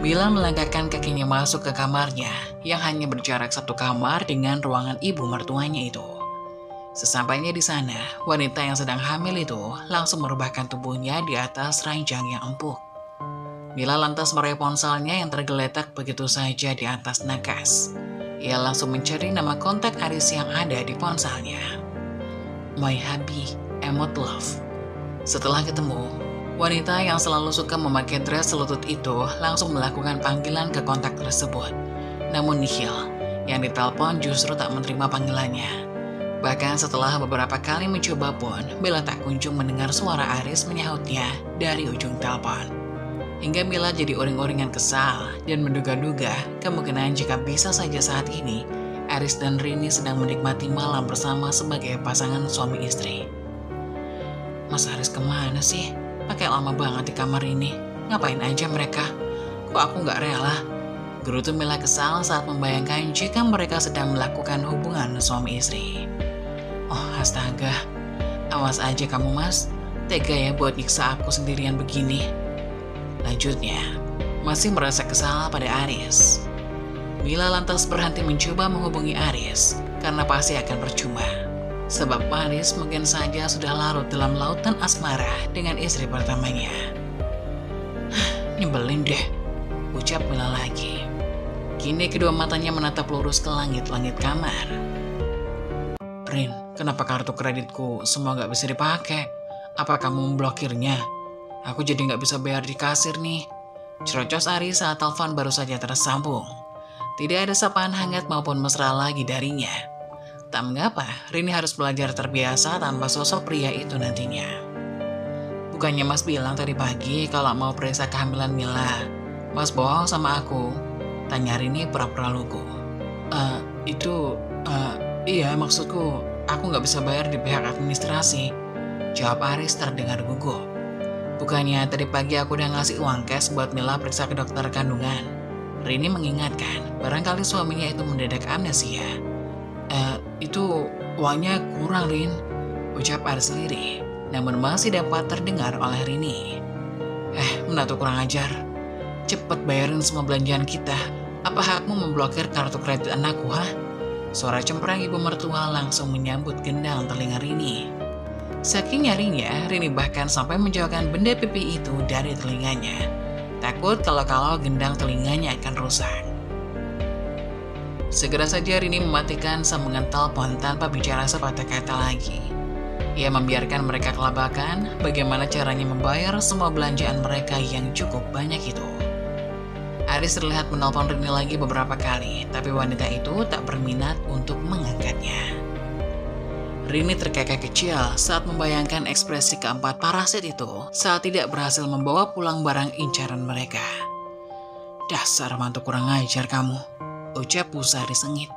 Mila melangkahkan kakinya masuk ke kamarnya yang hanya berjarak satu kamar dengan ruangan ibu mertuanya itu. Sesampainya di sana, wanita yang sedang hamil itu langsung merubahkan tubuhnya di atas ranjang yang empuk. Mila lantas meraih ponselnya yang tergeletak begitu saja di atas nakas. Ia langsung mencari nama kontak Aris yang ada di ponselnya. My hubby, emot love. Setelah ketemu, wanita yang selalu suka memakai dress selutut itu langsung melakukan panggilan ke kontak tersebut. Namun nihil, yang ditelepon justru tak menerima panggilannya. Bahkan setelah beberapa kali mencoba pun, Mila tak kunjung mendengar suara Aris menyahutnya dari ujung telepon. Hingga Mila jadi uring-uringan kesal dan menduga-duga kemungkinan jika bisa saja saat ini, Aris dan Rini sedang menikmati malam bersama sebagai pasangan suami istri. Mas Aris kemana sih? Pakai lama banget di kamar ini. Ngapain aja mereka? Kok aku gak rela? Gerutu Mila kesal saat membayangkan jika mereka sedang melakukan hubungan suami istri. Oh astaga, awas aja kamu Mas, tega ya buat nyiksa aku sendirian begini. Lanjutnya, masih merasa kesal pada Aris. Mila lantas berhenti mencoba menghubungi Aris, karena pasti akan percuma. Sebab Aris mungkin saja sudah larut dalam lautan asmara dengan istri pertamanya. Nyebelin deh, ucap Mila lagi. Kini kedua matanya menatap lurus ke langit-langit kamar. Rin, kenapa kartu kreditku semua gak bisa dipakai? Apa kamu memblokirnya? Aku jadi gak bisa bayar di kasir nih. Cerocos Aris saat telepon baru saja tersambung. Tidak ada sapaan hangat maupun mesra lagi darinya. Tak mengapa, Rini harus belajar terbiasa tanpa sosok pria itu nantinya. Bukannya Mas bilang tadi pagi kalau mau periksa kehamilan Mila, Mas bohong sama aku? Tanya Rini pura-pura lugu. Iya maksudku, aku gak bisa bayar di pihak administrasi, jawab Aris terdengar gugup. Bukannya tadi pagi aku udah ngasih uang cash buat Mila periksa ke dokter kandungan. Rini mengingatkan, barangkali suaminya itu mendadak amnesia. Itu uangnya kurang Rin, ucap Aris lirih, namun masih dapat terdengar oleh Rini. Menantu kurang ajar. Cepet bayarin semua belanjaan kita. Apa hakmu memblokir kartu kredit anakku, ha? Suara cempreng ibu mertua langsung menyambut gendang telinga Rini. Saking nyarinya, Rini bahkan sampai menjauhkan benda pipi itu dari telinganya. Takut kalau gendang telinganya akan rusak. Segera saja Rini mematikan sambungan telepon tanpa bicara sepatah kata lagi. Ia membiarkan mereka kelabakan bagaimana caranya membayar semua belanjaan mereka yang cukup banyak itu. Aris terlihat menelpon Rini lagi beberapa kali, tapi wanita itu tak berminat untuk mengangkatnya. Rini terkekeh kecil saat membayangkan ekspresi keempat parasit itu saat tidak berhasil membawa pulang barang incaran mereka. "Dasar mantu kurang ajar kamu," ucap Pusari sengit.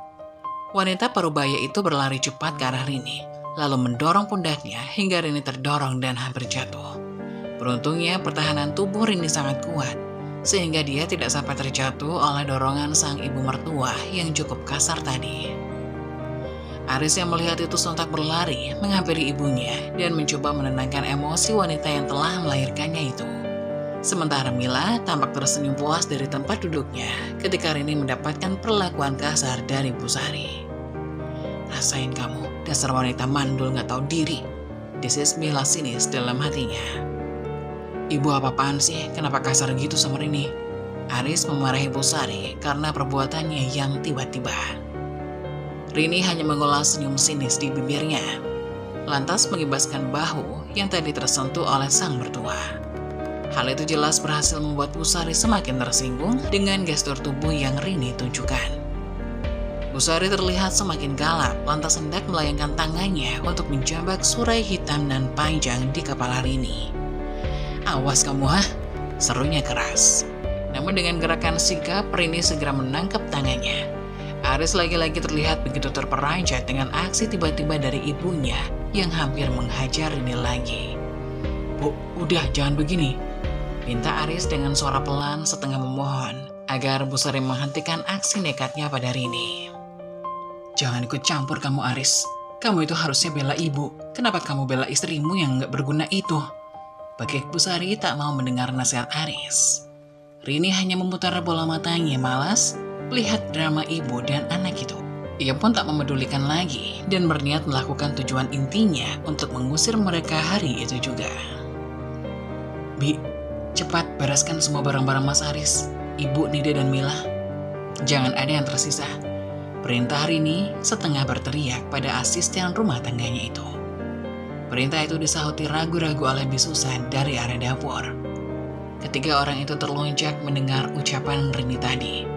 Wanita parubaya itu berlari cepat ke arah Rini, lalu mendorong pundaknya hingga Rini terdorong dan hampir jatuh. Beruntungnya pertahanan tubuh Rini sangat kuat, sehingga dia tidak sampai terjatuh oleh dorongan sang ibu mertua yang cukup kasar tadi. Aris yang melihat itu sontak berlari menghampiri ibunya dan mencoba menenangkan emosi wanita yang telah melahirkannya itu. Sementara Mila tampak tersenyum puas dari tempat duduknya ketika Rini mendapatkan perlakuan kasar dari Pusari. "Rasain kamu, dasar wanita mandul gak tahu diri," desis Mila sinis dalam hatinya. "Ibu apa-apaan sih, kenapa kasar gitu sama Rini?" Aris memarahi Pusari karena perbuatannya yang tiba-tiba. Rini hanya mengulas senyum sinis di bibirnya, lantas mengibaskan bahu yang tadi tersentuh oleh sang mertua. Hal itu jelas berhasil membuat Pusari semakin tersinggung dengan gestur tubuh yang Rini tunjukkan. Pusari terlihat semakin galak, lantas hendak melayangkan tangannya untuk menjambak surai hitam dan panjang di kepala Rini. "Awas kamu, hah?" serunya keras. Namun dengan gerakan sigap, Rini segera menangkap tangannya. Aris lagi-lagi terlihat begitu terperanjat dengan aksi tiba-tiba dari ibunya yang hampir menghajar Rini lagi. "Bu, udah jangan begini," pinta Aris dengan suara pelan setengah memohon agar Pusari menghentikan aksi nekatnya pada Rini. "Jangan ikut campur kamu, Aris. Kamu itu harusnya bela ibu. Kenapa kamu bela istrimu yang gak berguna itu?" Bekik Pusari tak mau mendengar nasihat Aris. Rini hanya memutar bola matanya malas melihat drama ibu dan anak itu. Ia pun tak memedulikan lagi dan berniat melakukan tujuan intinya untuk mengusir mereka hari itu juga. "Bi, cepat bereskan semua barang-barang Mas Aris, Ibu, Nida, dan Mila. Jangan ada yang tersisa," perintah Rini setengah berteriak pada asisten rumah tangganya itu. Perintah itu disahuti ragu-ragu oleh Bi Susan dari arah dapur. Ketiga orang itu terlonjak mendengar ucapan Rini tadi.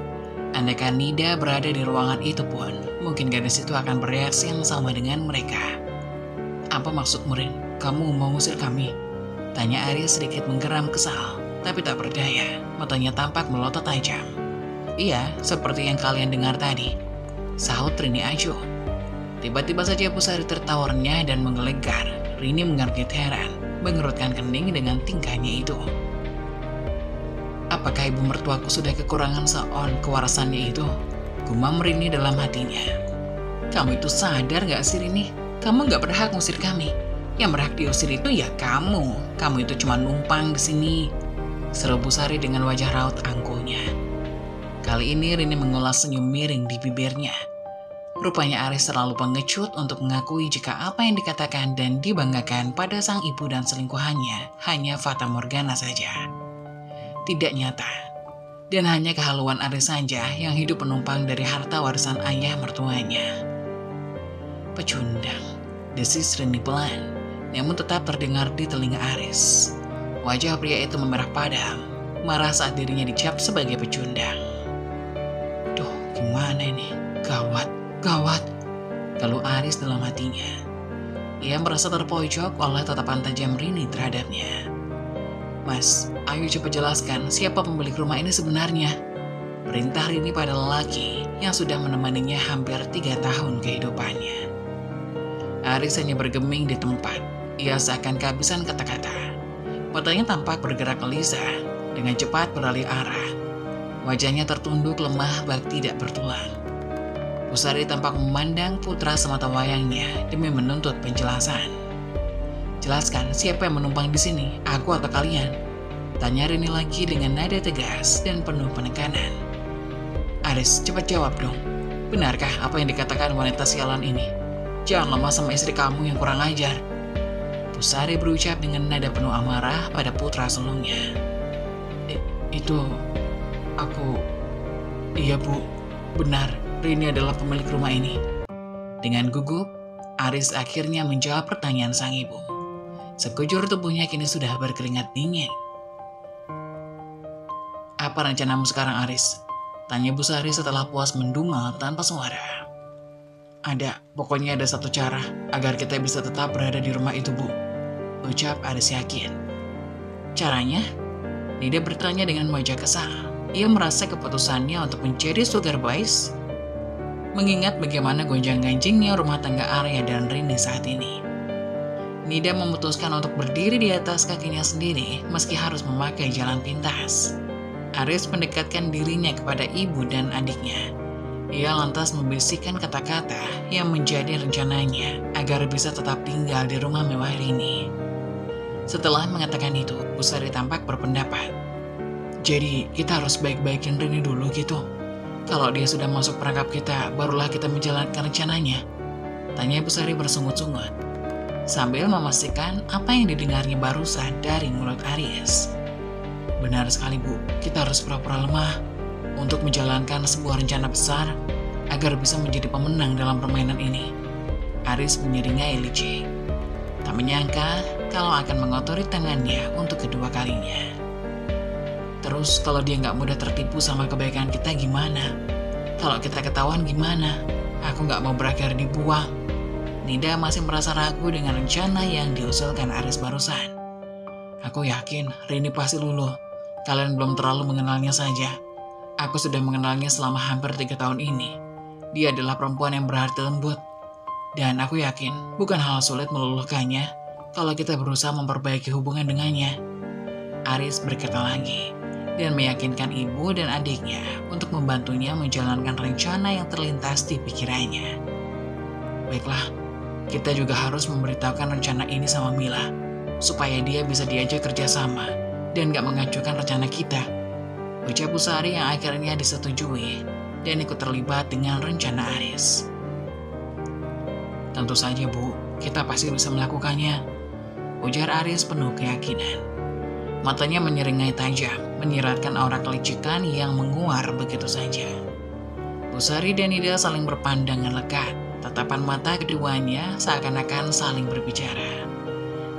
Andaikan Nida berada di ruangan itu pun, mungkin gadis itu akan bereaksi yang sama dengan mereka. "Apa maksudmu, Rin? Kamu mau ngusir kami?" tanya Aris sedikit menggeram kesal, tapi tak berdaya. Matanya tampak melotot tajam. "Iya, seperti yang kalian dengar tadi," sahut Rini acuh. Tiba-tiba saja Pusari tertawa renyah dan menggelegar. Rini mengernyit heran, mengerutkan kening dengan tingkahnya itu. "Apakah ibu mertuaku sudah kekurangan seon kewarasannya itu?" gumam Rini dalam hatinya. "Kamu itu sadar gak sih, Rini? Kamu gak berhak ngusir kami. Yang berhak diusir itu ya kamu. Kamu itu cuma numpang di sini," seru Pusari dengan wajah raut angkuhnya. Kali ini Rini mengulas senyum miring di bibirnya. Rupanya Aris terlalu pengecut untuk mengakui jika apa yang dikatakan dan dibanggakan pada sang ibu dan selingkuhannya hanya fata morgana saja. Tidak nyata, dan hanya kehaluan Aris saja yang hidup penumpang dari harta warisan ayah mertuanya. "Pecundang," desis Rini pelan, namun tetap terdengar di telinga Aris. Wajah pria itu memerah padam, marah saat dirinya dicap sebagai pecundang. "Duh, gimana ini? Gawat, gawat," lalu Aris dalam hatinya. Ia merasa terpojok oleh tatapan tajam Rini terhadapnya. "Mas, ayo cepat jelaskan siapa pemilik rumah ini sebenarnya," perintah Rini pada lelaki yang sudah menemaninya hampir 3 tahun kehidupannya. Aris hanya bergeming di tempat. Ia seakan kehabisan kata-kata. Matanya tampak bergerak gelisah, dengan cepat beralih arah. Wajahnya tertunduk lemah bak tidak bertulang. Pusari tampak memandang putra semata wayangnya demi menuntut penjelasan. "Jelaskan siapa yang menumpang di sini, aku atau kalian?" tanya Rini lagi dengan nada tegas dan penuh penekanan. "Aris, cepat jawab dong. Benarkah apa yang dikatakan wanita sialan ini? Jangan lemah sama istri kamu yang kurang ajar." Pusari berucap dengan nada penuh amarah pada putra sulungnya. Itu, aku... Iya, Bu, benar. Rini adalah pemilik rumah ini? Dengan gugup, Aris akhirnya menjawab pertanyaan sang ibu. Sekujur tubuhnya kini sudah berkeringat dingin. Apa rencanamu sekarang, Aris? Tanya Bu Sari setelah puas mendungal tanpa suara. Pokoknya ada satu cara agar kita bisa tetap berada di rumah itu, Bu. Ucap Aris yakin. Caranya? Nida bertanya dengan wajah kesal. Ia merasa keputusannya untuk menjadi sugar boys, mengingat bagaimana gonjang-ganjingnya rumah tangga Arya dan Rini saat ini. Nida memutuskan untuk berdiri di atas kakinya sendiri meski harus memakai jalan pintas. Aris mendekatkan dirinya kepada ibu dan adiknya. Ia lantas membisikkan kata-kata yang menjadi rencananya agar bisa tetap tinggal di rumah mewah Rini. Setelah mengatakan itu, Bu Sari tampak berpendapat. Jadi kita harus baik-baikin Rini dulu gitu. Kalau dia sudah masuk perangkap kita, barulah kita menjalankan rencananya. Tanya Bu Sari bersungut-sungut, sambil memastikan apa yang didengarnya barusan dari mulut Aris. Benar sekali, Bu. Kita harus pura-pura lemah untuk menjalankan sebuah rencana besar agar bisa menjadi pemenang dalam permainan ini. Aris menyeringai licik. Tak menyangka kalau akan mengotori tangannya untuk kedua kalinya. Terus kalau dia nggak mudah tertipu sama kebaikan kita gimana? Kalau kita ketahuan gimana? Aku nggak mau berakhir dibuang. Nida masih merasa ragu dengan rencana yang diusulkan Aris barusan. Aku yakin Rini pasti luluh. Kalian belum terlalu mengenalnya saja. Aku sudah mengenalnya selama hampir 3 tahun ini. Dia adalah perempuan yang berhati lembut. Dan aku yakin bukan hal sulit meluluhkannya kalau kita berusaha memperbaiki hubungan dengannya. Aris berkata lagi dan meyakinkan ibu dan adiknya untuk membantunya menjalankan rencana yang terlintas di pikirannya. Baiklah, kita juga harus memberitahukan rencana ini sama Mila, supaya dia bisa diajak kerjasama dan gak mengacuhkan rencana kita. Ucap Bu Sari yang akhirnya disetujui dan ikut terlibat dengan rencana Aris. Tentu saja, Bu, kita pasti bisa melakukannya, ujar Aris penuh keyakinan. Matanya menyeringai tajam, menyiratkan aura kelicikan yang menguar begitu saja. Bu Sari dan Nida saling berpandangan lekat. Tatapan mata keduanya seakan-akan saling berbicara.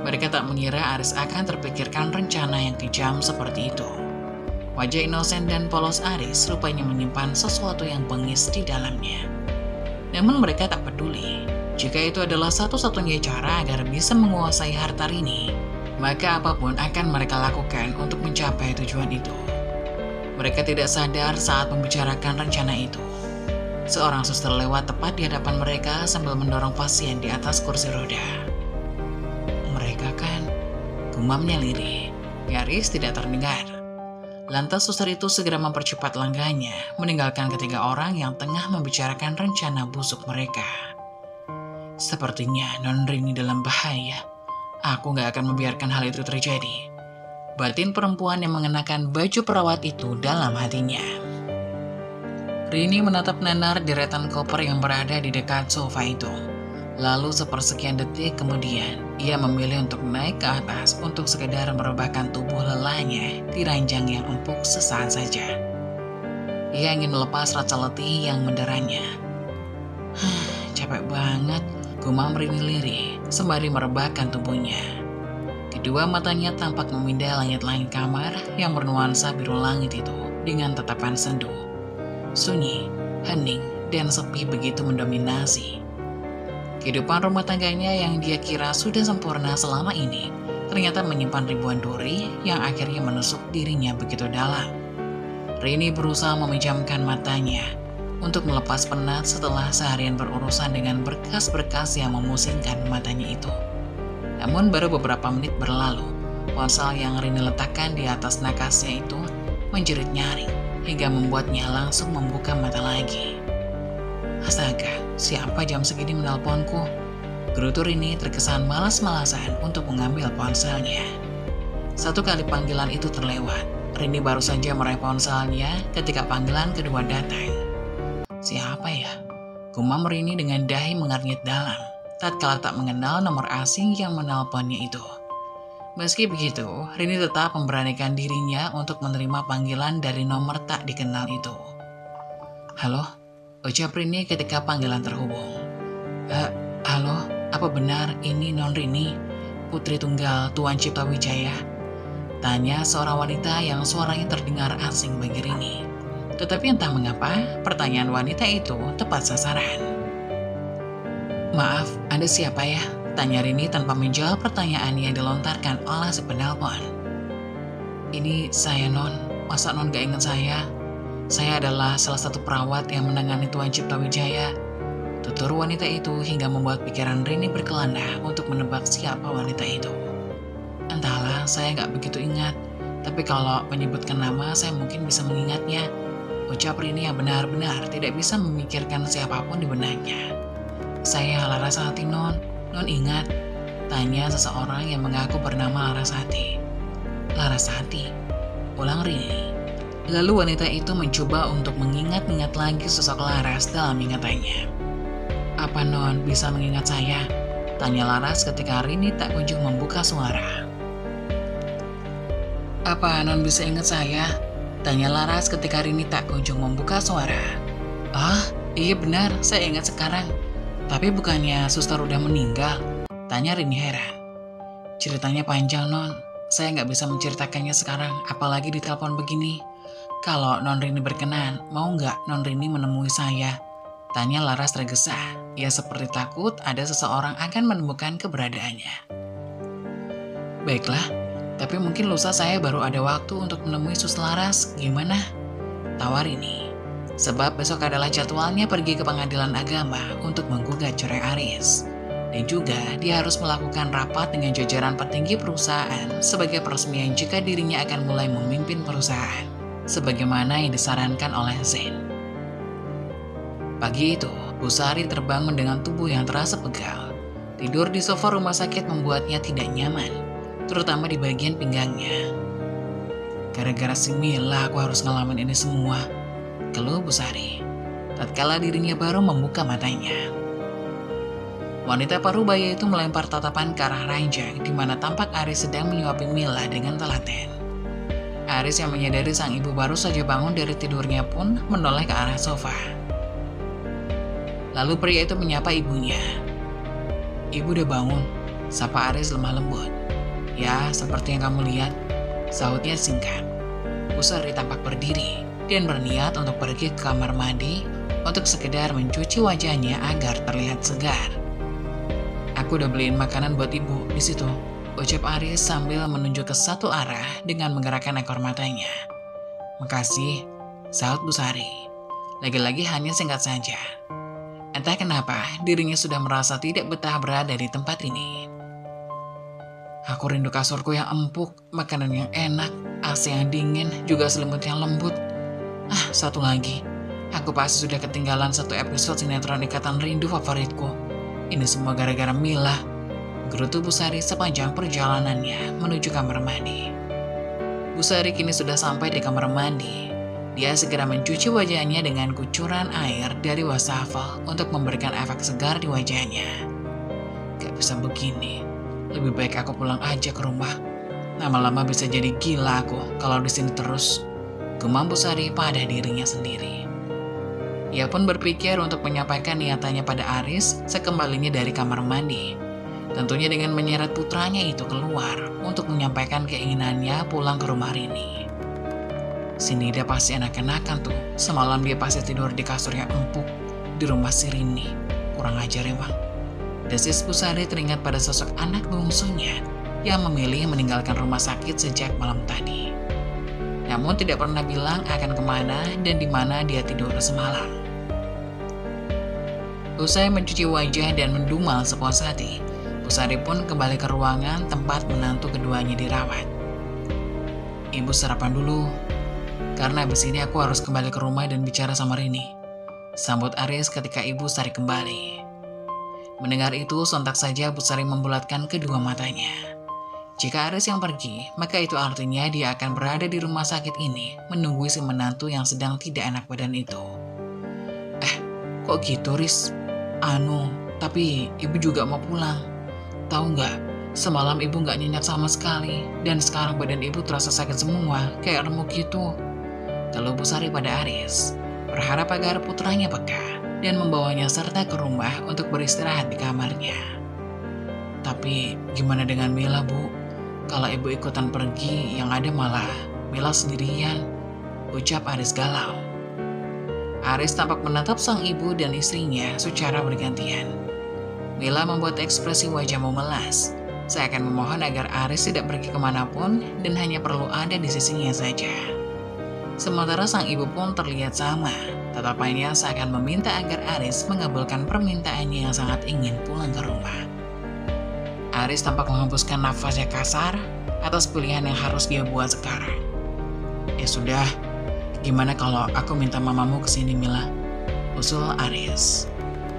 Mereka tak mengira Aris akan terpikirkan rencana yang kejam seperti itu. Wajah inosen dan polos Aris rupanya menyimpan sesuatu yang bengis di dalamnya. Namun mereka tak peduli. Jika itu adalah satu-satunya cara agar bisa menguasai harta Rini, maka apapun akan mereka lakukan untuk mencapai tujuan itu. Mereka tidak sadar saat membicarakan rencana itu. Seorang suster lewat tepat di hadapan mereka sambil mendorong pasien di atas kursi roda. Mereka kan, gumamnya lirih, nyaris tidak terdengar. Lantas suster itu segera mempercepat langkahnya, meninggalkan ketiga orang yang tengah membicarakan rencana busuk mereka. Sepertinya Non Rini dalam bahaya. Aku gak akan membiarkan hal itu terjadi. Batin perempuan yang mengenakan baju perawat itu dalam hatinya. Rini menatap nanar deretan koper yang berada di dekat sofa itu. Lalu sepersekian detik kemudian, ia memilih untuk naik ke atas untuk sekedar merebahkan tubuh lelahnya di ranjang yang empuk sesaat saja. Ia ingin melepas rasa letih yang menderanya. Capek banget, gumam Rini lirih sembari merebahkan tubuhnya. Kedua matanya tampak memindai langit-langit kamar yang bernuansa biru langit itu dengan tatapan sendu. Sunyi, hening, dan sepi begitu mendominasi. Kehidupan rumah tangganya yang dia kira sudah sempurna selama ini ternyata menyimpan ribuan duri yang akhirnya menusuk dirinya begitu dalam. Rini berusaha memejamkan matanya untuk melepas penat setelah seharian berurusan dengan berkas-berkas yang memusingkan matanya itu. Namun baru beberapa menit berlalu, ponsel yang Rini letakkan di atas nakasnya itu menjerit nyaring hingga membuatnya langsung membuka mata lagi. Astaga, siapa jam segini menelponku? Gerutu Rini terkesan malas-malasan untuk mengambil ponselnya. Satu kali panggilan itu terlewat. Rini baru saja meraih ponselnya ketika panggilan kedua datang. Siapa ya? Gumam Rini dengan dahi mengernyit dalam, tatkala tak mengenal nomor asing yang menelponnya itu. Meski begitu, Rini tetap memberanikan dirinya untuk menerima panggilan dari nomor tak dikenal itu. Halo? ucap Rini ketika panggilan terhubung. Halo, apa benar ini Non Rini, putri tunggal Tuan Cipta Wijaya? Tanya seorang wanita yang suaranya terdengar asing bagi Rini. Tetapi entah mengapa, pertanyaan wanita itu tepat sasaran. Maaf, Anda siapa ya? Tanya Rini tanpa menjawab pertanyaan yang dilontarkan oleh si penelpon. Ini saya Non, masa Non gak ingat saya? Saya adalah salah satu perawat yang menangani Tuan Cipta Wijaya. Tutur wanita itu hingga membuat pikiran Rini berkelana untuk menebak siapa wanita itu. Entahlah, saya gak begitu ingat. Tapi kalau menyebutkan nama, saya mungkin bisa mengingatnya. Ucap Rini yang benar-benar tidak bisa memikirkan siapapun di benaknya. Saya Larasati Non. Non ingat? Tanya seseorang yang mengaku bernama Larasati. Larasati? Ulang Rini. Lalu wanita itu mencoba untuk mengingat-ingat lagi sosok Laras dalam ingatannya. Apa Non bisa mengingat saya? Tanya Laras ketika Rini tak kunjung membuka suara. Apa Non bisa ingat saya? Tanya Laras ketika Rini tak kunjung membuka suara. Ah, iya benar, saya ingat sekarang. Tapi bukannya suster udah meninggal? Tanya Rini heran. Ceritanya panjang Non, saya nggak bisa menceritakannya sekarang, apalagi di telepon begini. Kalau Non Rini berkenan, mau nggak Non Rini menemui saya? Tanya Laras tergesa. Ia seperti takut ada seseorang akan menemukan keberadaannya. Baiklah, tapi mungkin lusa saya baru ada waktu untuk menemui Sus Laras, gimana? Tawar Rini. Sebab besok adalah jadwalnya pergi ke pengadilan agama untuk menggugat cerai Aris. Dan juga dia harus melakukan rapat dengan jajaran petinggi perusahaan sebagai peresmian jika dirinya akan mulai memimpin perusahaan, sebagaimana yang disarankan oleh Zain. Pagi itu, Bu Sari terbangun dengan tubuh yang terasa pegal. Tidur di sofa rumah sakit membuatnya tidak nyaman, terutama di bagian pinggangnya. Gara-gara si Mila aku harus ngalamin ini semua, keluh Bu Sari, tatkala dirinya baru membuka matanya. Wanita parubaya itu melempar tatapan ke arah ranjang di mana tampak Aris sedang menyuapi Mila dengan telaten. Aris yang menyadari sang ibu baru saja bangun dari tidurnya pun menoleh ke arah sofa. Lalu pria itu menyapa ibunya. Ibu udah bangun, sapa Aris lemah lembut. Ya, seperti yang kamu lihat, sahutnya singkat. Bu Sari tampak berdiri dan berniat untuk pergi ke kamar mandi untuk sekedar mencuci wajahnya agar terlihat segar. Aku udah beliin makanan buat ibu di situ, ucap Aris sambil menunjuk ke satu arah dengan menggerakkan ekor matanya. Makasih, sahut Bu Sari. Lagi-lagi hanya singkat saja. Entah kenapa dirinya sudah merasa tidak betah berada di tempat ini. Aku rindu kasurku yang empuk, makanan yang enak, AC yang dingin, juga selimut yang lembut. Satu lagi, aku pasti sudah ketinggalan satu episode sinetron Ikatan Rindu favoritku. Ini semua gara-gara Mila, gerutu Bu Sari sepanjang perjalanannya menuju kamar mandi. Bu Sari kini sudah sampai di kamar mandi. Dia segera mencuci wajahnya dengan kucuran air dari wastafel untuk memberikan efek segar di wajahnya. Gak bisa begini, lebih baik aku pulang aja ke rumah. Lama-lama bisa jadi gila aku kalau di sini terus. Gumam Bu Sari pada dirinya sendiri. Ia pun berpikir untuk menyampaikan niatannya pada Aris sekembalinya dari kamar mandi. Tentunya dengan menyeret putranya itu keluar untuk menyampaikan keinginannya pulang ke rumah Rini. Si Nida pasti enak-enakan tuh. Semalam dia pasti tidur di kasur yang empuk di rumah si Rini. Kurang ajar emang. Desis Bu Sari teringat pada sosok anak bungsunya yang memilih meninggalkan rumah sakit sejak malam tadi. Namun tidak pernah bilang akan kemana dan di mana dia tidur semalam. Usai mencuci wajah dan mendumal sepuas hati, Bu Sari pun kembali ke ruangan tempat menantu keduanya dirawat. Ibu sarapan dulu, karena abis ini aku harus kembali ke rumah dan bicara sama Rini, sambut Aris ketika Ibu Sari kembali. Mendengar itu, sontak saja Bu Sari membulatkan kedua matanya. Jika Aris yang pergi, maka itu artinya dia akan berada di rumah sakit ini menunggu si menantu yang sedang tidak enak badan itu. Kok gitu, Riz? Tapi ibu juga mau pulang. Tahu nggak, semalam ibu nggak nyenyak sama sekali, dan sekarang badan ibu terasa sakit semua, kayak remuk gitu. Lalu Bu Sari pada Aris. berharap agar putranya peka dan membawanya serta ke rumah untuk beristirahat di kamarnya. Tapi gimana dengan Mila, Bu? Kalau ibu ikutan pergi, yang ada malah Mila sendirian, ucap Aris galau. Aris tampak menatap sang ibu dan istrinya secara bergantian. Mila membuat ekspresi wajah memelas. Saya akan memohon agar Aris tidak pergi kemanapun dan hanya perlu ada di sisinya saja. Sementara sang ibu pun terlihat sama. Tatapannya seakan meminta agar Aris mengabulkan permintaannya yang sangat ingin pulang ke rumah. Aris tampak menghembuskan nafasnya kasar atas pilihan yang harus dia buat sekarang. Ya sudah, gimana kalau aku minta mamamu kesini, Mila? Usul Aris.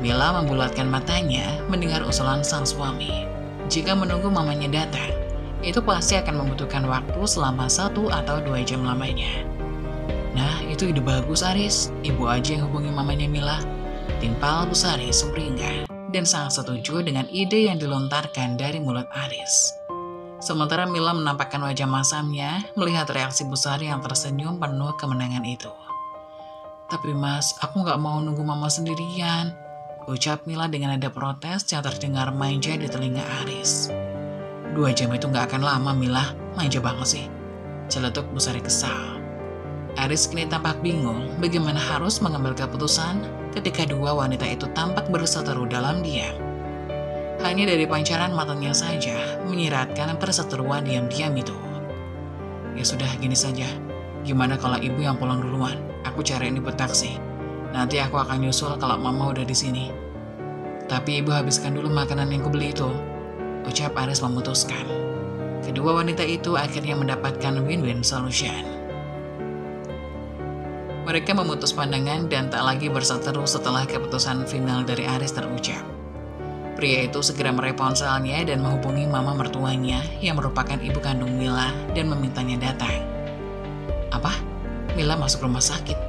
Mila membulatkan matanya mendengar usulan sang suami. Jika menunggu mamanya datang, itu pasti akan membutuhkan waktu selama 1 atau 2 jam lamanya. Nah, itu ide bagus, Aris. Ibu aja yang hubungi mamanya Mila. Timpal Busari sumringah dan sangat setuju dengan ide yang dilontarkan dari mulut Aris. Sementara Mila menampakkan wajah masamnya melihat reaksi Busari yang tersenyum penuh kemenangan itu. Tapi Mas, aku gak mau nunggu mama sendirian, ucap Mila dengan nada protes yang terdengar manja di telinga Aris. 2 jam itu gak akan lama, Mila. Manja banget sih, celetuk Busari kesal. Aris kini tampak bingung bagaimana harus mengambil keputusan ketika dua wanita itu tampak berseteru dalam diam. Hanya dari pancaran matanya saja menyiratkan perseteruan diam-diam itu. Ya sudah, gini saja. Gimana kalau ibu yang pulang duluan? Aku cariin ibu taksi. Nanti aku akan nyusul kalau mama udah di sini. Tapi ibu habiskan dulu makanan yang kubeli itu, ucap Aris memutuskan. Kedua wanita itu akhirnya mendapatkan win-win solution. Mereka memutus pandangan dan tak lagi berseteru setelah keputusan final dari Aris terucap. Pria itu segera mereponselnya dan menghubungi mama mertuanya yang merupakan ibu kandung Mila dan memintanya datang. Apa? Mila masuk rumah sakit?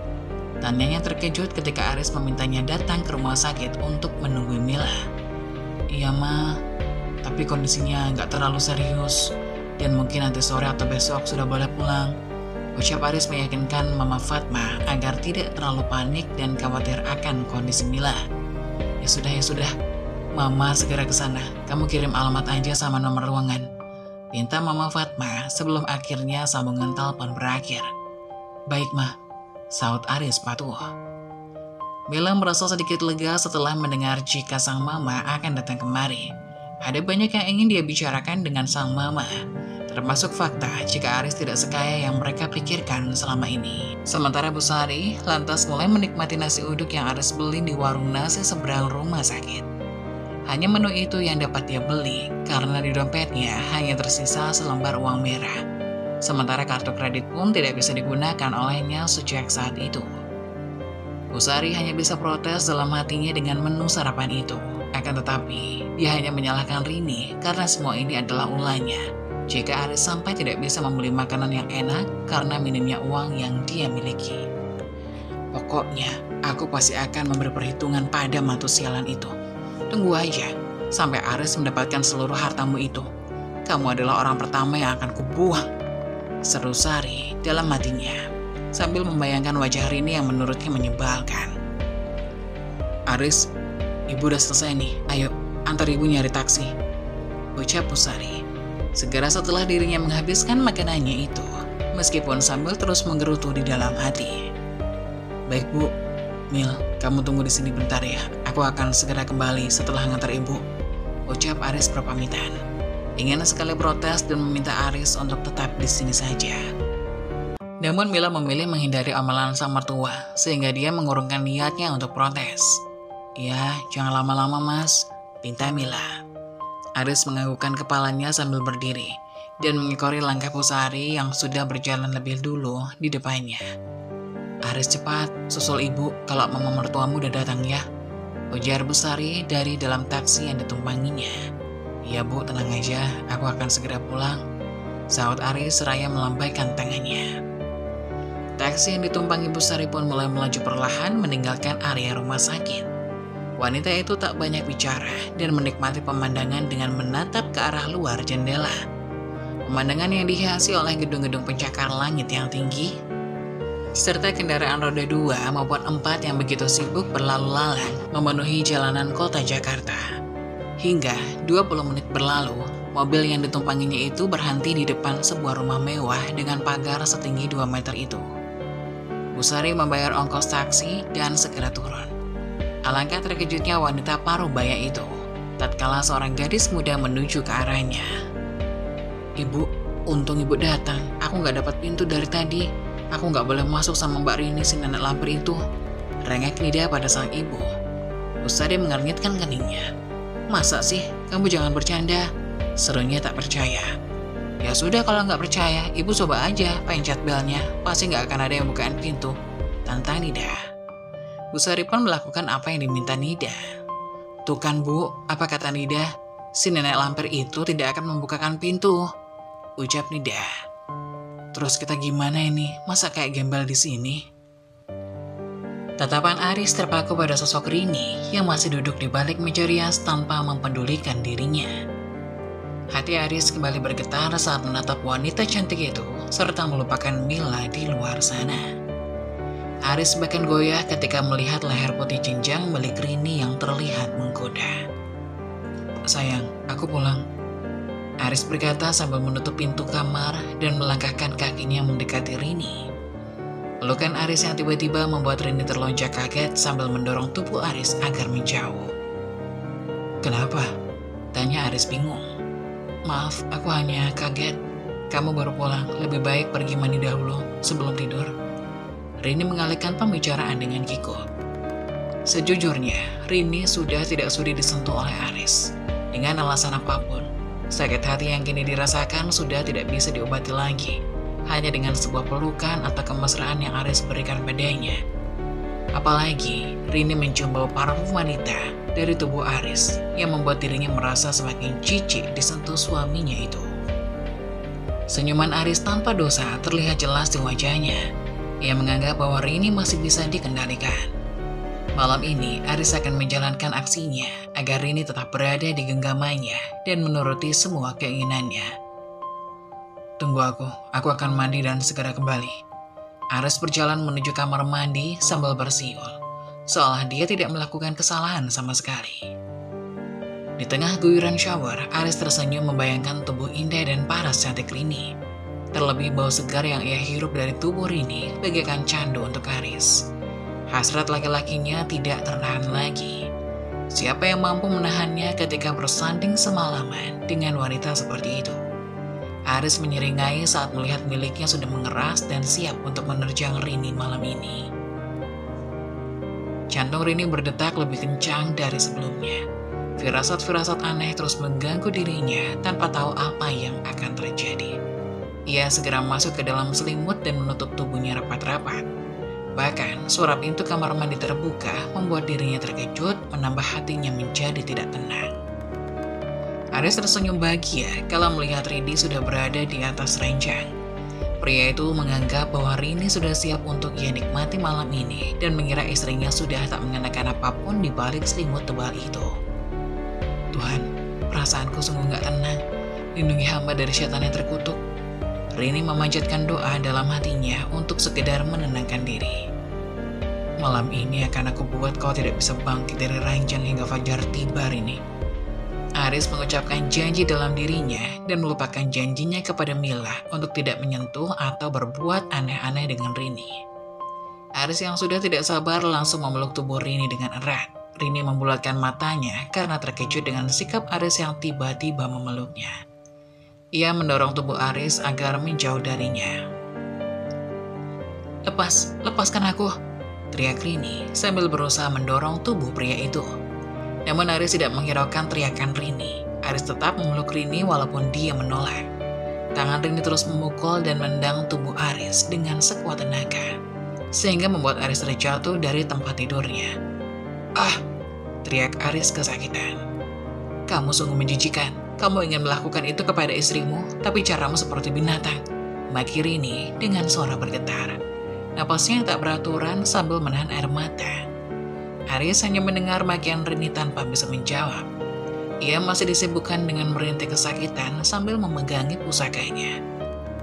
Tanyanya terkejut ketika Aris memintanya datang ke rumah sakit untuk menunggu Mila. Iya Ma, tapi kondisinya nggak terlalu serius dan mungkin nanti sore atau besok sudah boleh pulang, ucap Aris meyakinkan Mama Fatma agar tidak terlalu panik dan khawatir akan kondisi Mila. Ya sudah, Mama segera ke sana. Kamu kirim alamat aja sama nomor ruangan, pinta Mama Fatma sebelum akhirnya sambungan telepon berakhir. Baik Ma, saut Aris patuh. Mila merasa sedikit lega setelah mendengar jika sang mama akan datang kemari. Ada banyak yang ingin dia bicarakan dengan sang mama, termasuk fakta jika Aris tidak sekaya yang mereka pikirkan selama ini. Sementara Busari lantas mulai menikmati nasi uduk yang Aris beli di warung nasi seberang rumah sakit. Hanya menu itu yang dapat dia beli karena di dompetnya hanya tersisa selembar uang merah. Sementara kartu kredit pun tidak bisa digunakan olehnya sejak saat itu. Busari hanya bisa protes dalam hatinya dengan menu sarapan itu. Akan tetapi, dia hanya menyalahkan Rini karena semua ini adalah ulahnya. Jika Aris sampai tidak bisa membeli makanan yang enak karena minimnya uang yang dia miliki. Pokoknya, aku pasti akan memberi perhitungan pada mantu sialan itu. Tunggu aja, sampai Aris mendapatkan seluruh hartamu itu. Kamu adalah orang pertama yang akan kubuang, seru Sari dalam hatinya, sambil membayangkan wajah Rini yang menurutnya menyebalkan. Aris, ibu udah selesai nih, ayo antar ibu nyari taksi, ucap Busari. Segera setelah dirinya menghabiskan makanannya itu, meskipun sambil terus menggerutu di dalam hati. Baik Bu, Mil, kamu tunggu di sini bentar ya. Aku akan segera kembali setelah ngantar ibu, ucap Aris berpamitan. Ingin sekali protes dan meminta Aris untuk tetap di sini saja. Namun Mila memilih menghindari omelan sang mertua, sehingga dia mengurungkan niatnya untuk protes. Ya, jangan lama-lama Mas, pinta Mila. Aris menganggukkan kepalanya sambil berdiri dan mengikuti langkah Busari yang sudah berjalan lebih dulu di depannya. Aris cepat, susul ibu kalau mama mertuamu udah datang ya, ujar Busari dari dalam taksi yang ditumpanginya. Iya Bu, tenang aja, aku akan segera pulang, saut Aris seraya melambaikan tangannya. Taksi yang ditumpangi Busari pun mulai melaju perlahan meninggalkan area rumah sakit. Wanita itu tak banyak bicara dan menikmati pemandangan dengan menatap ke arah luar jendela. Pemandangan yang dihiasi oleh gedung-gedung pencakar langit yang tinggi. serta kendaraan roda 2 maupun 4 yang begitu sibuk berlalu lalang memenuhi jalanan kota Jakarta. Hingga 20 menit berlalu, mobil yang ditumpanginya itu berhenti di depan sebuah rumah mewah dengan pagar setinggi 2 meter itu. Bu Sari membayar ongkos taksi dan segera turun. Alangkah terkejutnya wanita parubaya itu tatkala seorang gadis muda menuju ke arahnya. "Ibu, untung ibu datang. Aku nggak dapat pintu dari tadi. Aku nggak boleh masuk sama Mbak Rini si nenek lampir itu," rengek Nida pada sang ibu. Bu Sari mengernyitkan keningnya. "Masa sih? Kamu jangan bercanda," serunya tak percaya. "Ya sudah, kalau nggak percaya, ibu coba aja pencet belnya. Pasti nggak akan ada yang bukain pintu," tantang Nida. Bu Sari pun melakukan apa yang diminta Nida. "Tuh kan Bu, apa kata Nida? Si nenek lampir itu tidak akan membukakan pintu," ucap Nida. "Terus kita gimana ini? Masa kayak gembel di sini?" Tatapan Aris terpaku pada sosok Rini yang masih duduk di balik meja rias tanpa mempedulikan dirinya. Hati Aris kembali bergetar saat menatap wanita cantik itu, serta melupakan Mila di luar sana. Aris bahkan goyah ketika melihat leher putih jenjang milik Rini yang terlihat menggoda. "Sayang, aku pulang," Aris berkata sambil menutup pintu kamar dan melangkahkan kakinya mendekati Rini. Pelukan Aris yang tiba-tiba membuat Rini terlonjak kaget sambil mendorong tubuh Aris agar menjauh. "Kenapa?" tanya Aris bingung. "Maaf, aku hanya kaget. Kamu baru pulang, lebih baik pergi mandi dahulu sebelum tidur." Rini mengalihkan pembicaraan dengan kikuk. Sejujurnya, Rini sudah tidak sudi disentuh oleh Aris. Dengan alasan apapun, sakit hati yang kini dirasakan sudah tidak bisa diobati lagi, hanya dengan sebuah pelukan atau kemesraan yang Aris berikan padanya. Apalagi, Rini mencium bau parfum wanita dari tubuh Aris yang membuat dirinya merasa semakin jijik disentuh suaminya itu. Senyuman Aris tanpa dosa terlihat jelas di wajahnya. Ia menganggap bahwa Rini masih bisa dikendalikan. Malam ini, Aris akan menjalankan aksinya agar Rini tetap berada di genggamannya dan menuruti semua keinginannya. "Tunggu aku akan mandi dan segera kembali." Aris berjalan menuju kamar mandi sambil bersiul, seolah dia tidak melakukan kesalahan sama sekali. Di tengah guyuran shower, Aris tersenyum membayangkan tubuh indah dan paras cantik Rini. Terlebih bau segar yang ia hirup dari tubuh Rini bagaikan candu untuk Aris. Hasrat laki-lakinya tidak tertahan lagi. Siapa yang mampu menahannya ketika bersanding semalaman dengan wanita seperti itu? Aris menyeringai saat melihat miliknya sudah mengeras dan siap untuk menerjang Rini malam ini. Jantung Rini berdetak lebih kencang dari sebelumnya. Firasat-firasat aneh terus mengganggu dirinya tanpa tahu apa yang akan terjadi. Ia segera masuk ke dalam selimut dan menutup tubuhnya rapat-rapat. Bahkan, suara pintu kamar mandi terbuka membuat dirinya terkejut, menambah hatinya menjadi tidak tenang. Aris tersenyum bahagia kalau melihat Rini sudah berada di atas ranjang. Pria itu menganggap bahwa Rini sudah siap untuk ia nikmati malam ini dan mengira istrinya sudah tak mengenakan apapun di balik selimut tebal itu. "Tuhan, perasaanku sungguh gak tenang. Lindungi hamba dari setan yang terkutuk." Rini memanjatkan doa dalam hatinya untuk sekedar menenangkan diri. "Malam ini akan aku buat kau tidak bisa bangkit dari ranjang hingga fajar tiba, Rini." Aris mengucapkan janji dalam dirinya dan melupakan janjinya kepada Mila untuk tidak menyentuh atau berbuat aneh-aneh dengan Rini. Aris yang sudah tidak sabar langsung memeluk tubuh Rini dengan erat. Rini membulatkan matanya karena terkejut dengan sikap Aris yang tiba-tiba memeluknya. Ia mendorong tubuh Aris agar menjauh darinya. Lepaskan aku," teriak Rini sambil berusaha mendorong tubuh pria itu. Namun Aris tidak menghiraukan teriakan Rini. Aris tetap memeluk Rini walaupun dia menolak. Tangan Rini terus memukul dan mendang tubuh Aris dengan sekuat tenaga, sehingga membuat Aris terjatuh dari tempat tidurnya. "Ah!" teriak Aris kesakitan. "Kamu sungguh menjijikan. Kamu ingin melakukan itu kepada istrimu, tapi caramu seperti binatang," maki Rini dengan suara bergetar. Napasnya tak beraturan sambil menahan air mata. Aris hanya mendengar makian Rini tanpa bisa menjawab. Ia masih disibukkan dengan merintih kesakitan sambil memegangi pusakanya.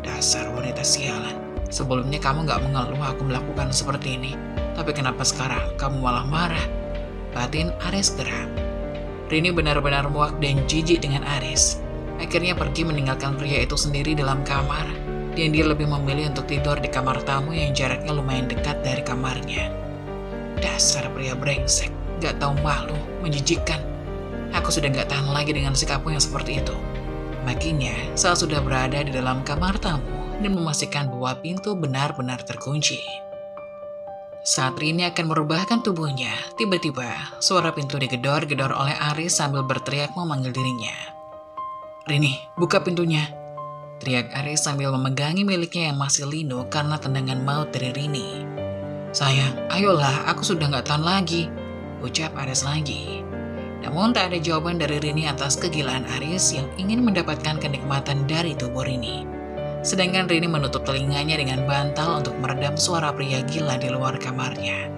"Dasar wanita sialan, Sebelumnya kamu gak mengeluh aku melakukan seperti ini. Tapi kenapa sekarang kamu malah marah? Batin Aris geram. Rini benar-benar muak dan jijik dengan Aris. Akhirnya pergi meninggalkan pria itu sendiri dalam kamar. Dan dia lebih memilih untuk tidur di kamar tamu yang jaraknya lumayan dekat dari kamarnya. Dasar pria brengsek, gak tahu malu, menjijikkan. Aku sudah gak tahan lagi dengan sikapmu yang seperti itu. Makinnya, saat sudah berada di dalam kamar tamu dan memastikan bahwa pintu benar-benar terkunci. Saat Rini akan merubahkan tubuhnya, tiba-tiba suara pintu digedor-gedor oleh Aris sambil berteriak memanggil dirinya. Rini, buka pintunya. Teriak Aris sambil memegangi miliknya yang masih linu karena tendangan maut dari Rini. Sayang, ayolah, aku sudah gak tahan lagi, ucap Aris lagi. Namun tak ada jawaban dari Rini atas kegilaan Aris yang ingin mendapatkan kenikmatan dari tubuh Rini. Sedangkan Rini menutup telinganya dengan bantal untuk meredam suara pria gila di luar kamarnya.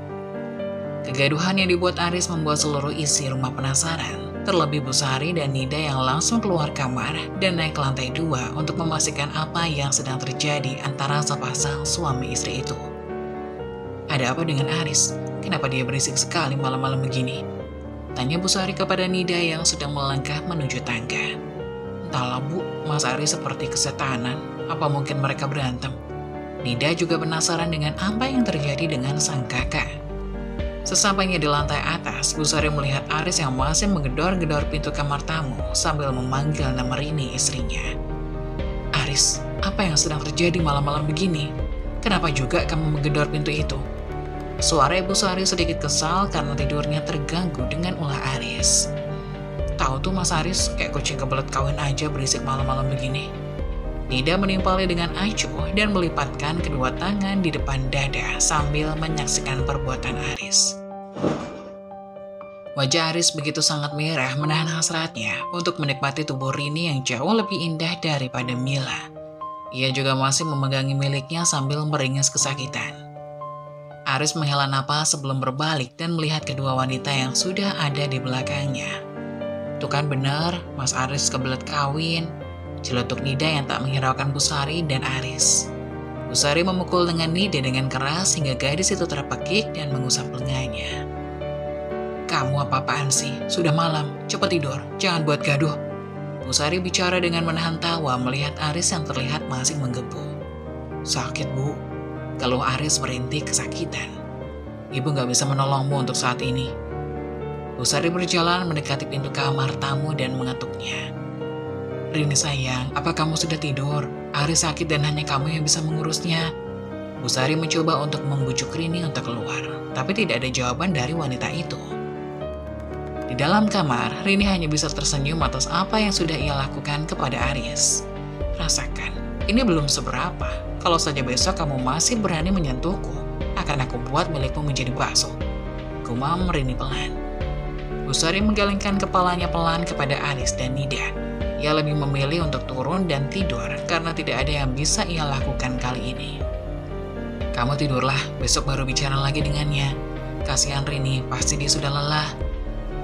Kegaduhan yang dibuat Aris membuat seluruh isi rumah penasaran. Terlebih Bu Sari dan Nida yang langsung keluar kamar dan naik ke lantai 2 untuk memastikan apa yang sedang terjadi antara sepasang suami istri itu. Ada apa dengan Aris? Kenapa dia berisik sekali malam-malam begini? Tanya Bu Sari kepada Nida yang sedang melangkah menuju tangga. Entahlah Bu, Mas Aris seperti kesetanan. Apa mungkin mereka berantem? Nida juga penasaran dengan apa yang terjadi dengan sang kakak. Sesampainya di lantai atas, Bu Sari melihat Aris yang masih menggedor-gedor pintu kamar tamu sambil memanggil nama Rini istrinya. Aris, apa yang sedang terjadi malam-malam begini? Kenapa juga kamu menggedor pintu itu? Suara Ibu Sari sedikit kesal karena tidurnya terganggu dengan ulah Aris. Tahu tuh Mas Aris, kayak kucing kebelet kawin aja berisik malam-malam begini. Nida menimpali dengan acuh dan melipatkan kedua tangan di depan dada sambil menyaksikan perbuatan Aris. Wajah Aris begitu sangat merah menahan hasratnya untuk menikmati tubuh Rini yang jauh lebih indah daripada Mila. Ia juga masih memegangi miliknya sambil meringis kesakitan. Aris menghela napas sebelum berbalik dan melihat kedua wanita yang sudah ada di belakangnya. Tuh kan benar, Mas Aris kebelet kawin. Celetuk Nida yang tak menghiraukan Bu Sari dan Aris. Bu Sari memukul dengan Nida dengan keras hingga gadis itu terpekik dan mengusap lengannya. Kamu apa-apaan sih? Sudah malam, cepat tidur, jangan buat gaduh. Bu Sari bicara dengan menahan tawa melihat Aris yang terlihat masih menggebu. Sakit Bu, kalau Aris merintih kesakitan. Ibu gak bisa menolongmu untuk saat ini. Bu Sari berjalan mendekati pintu kamar tamu dan mengetuknya. Rini sayang, apa kamu sudah tidur? Aris sakit dan hanya kamu yang bisa mengurusnya. Bu Sari mencoba untuk membujuk Rini untuk keluar, tapi tidak ada jawaban dari wanita itu. Di dalam kamar, Rini hanya bisa tersenyum atas apa yang sudah ia lakukan kepada Aris. Rasakan, ini belum seberapa. Kalau saja besok kamu masih berani menyentuhku, akan aku buat milikmu menjadi bakso. Gumam Rini pelan. Bu Sari menggelengkan kepalanya pelan kepada Aris dan Nida. Ia lebih memilih untuk turun dan tidur karena tidak ada yang bisa ia lakukan kali ini. Kamu tidurlah, besok baru bicara lagi dengannya. Kasihan Rini, pasti dia sudah lelah.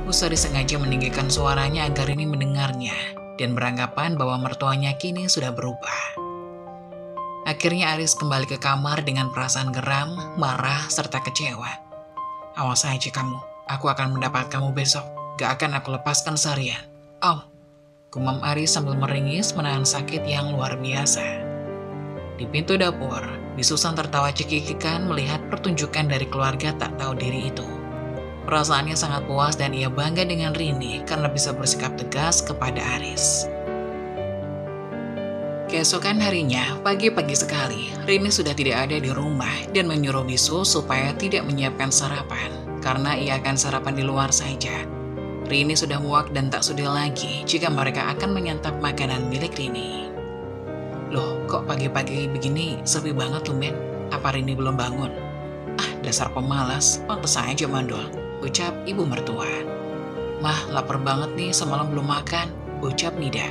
Bu Sari sengaja meninggikan suaranya agar Rini mendengarnya dan beranggapan bahwa mertuanya kini sudah berubah. Akhirnya Aris kembali ke kamar dengan perasaan geram, marah, serta kecewa. Awas aja kamu, aku akan mendapat kamu besok. Gak akan aku lepaskan seharian. Gumam Aris sambil meringis menahan sakit yang luar biasa. Di pintu dapur, Bisusan tertawa cekikikan melihat pertunjukan dari keluarga tak tahu diri itu. Perasaannya sangat puas dan ia bangga dengan Rini karena bisa bersikap tegas kepada Aris. Keesokan harinya, pagi-pagi sekali, Rini sudah tidak ada di rumah dan menyuruh Bisu supaya tidak menyiapkan sarapan karena ia akan sarapan di luar saja. Rini sudah muak dan tak sudi lagi jika mereka akan menyantap makanan milik Rini. Loh, kok pagi-pagi begini sepi banget tumben? Apa Rini belum bangun? Dasar pemalas, pantes aja mandul, ucap ibu mertua. Mah, lapar banget nih, semalam belum makan, ucap Nida.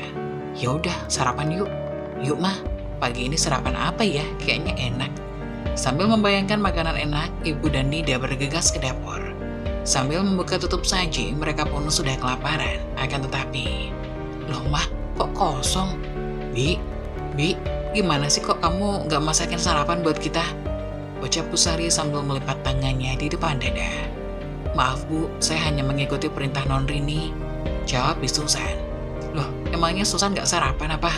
Yaudah, sarapan yuk. Yuk mah, pagi ini sarapan apa ya? Kayaknya enak. Sambil membayangkan makanan enak, ibu dan Nida bergegas ke dapur. Sambil membuka tutup saji, mereka pun sudah kelaparan. Akan tetapi, loh mah, kok kosong? Bi, gimana sih kok kamu gak masakin sarapan buat kita? Ucap Pusari sambil melipat tangannya di depan dada. Maaf Bu, saya hanya mengikuti perintah Non Rini, jawab Bi Susan. Loh, emangnya Susan gak sarapan apa?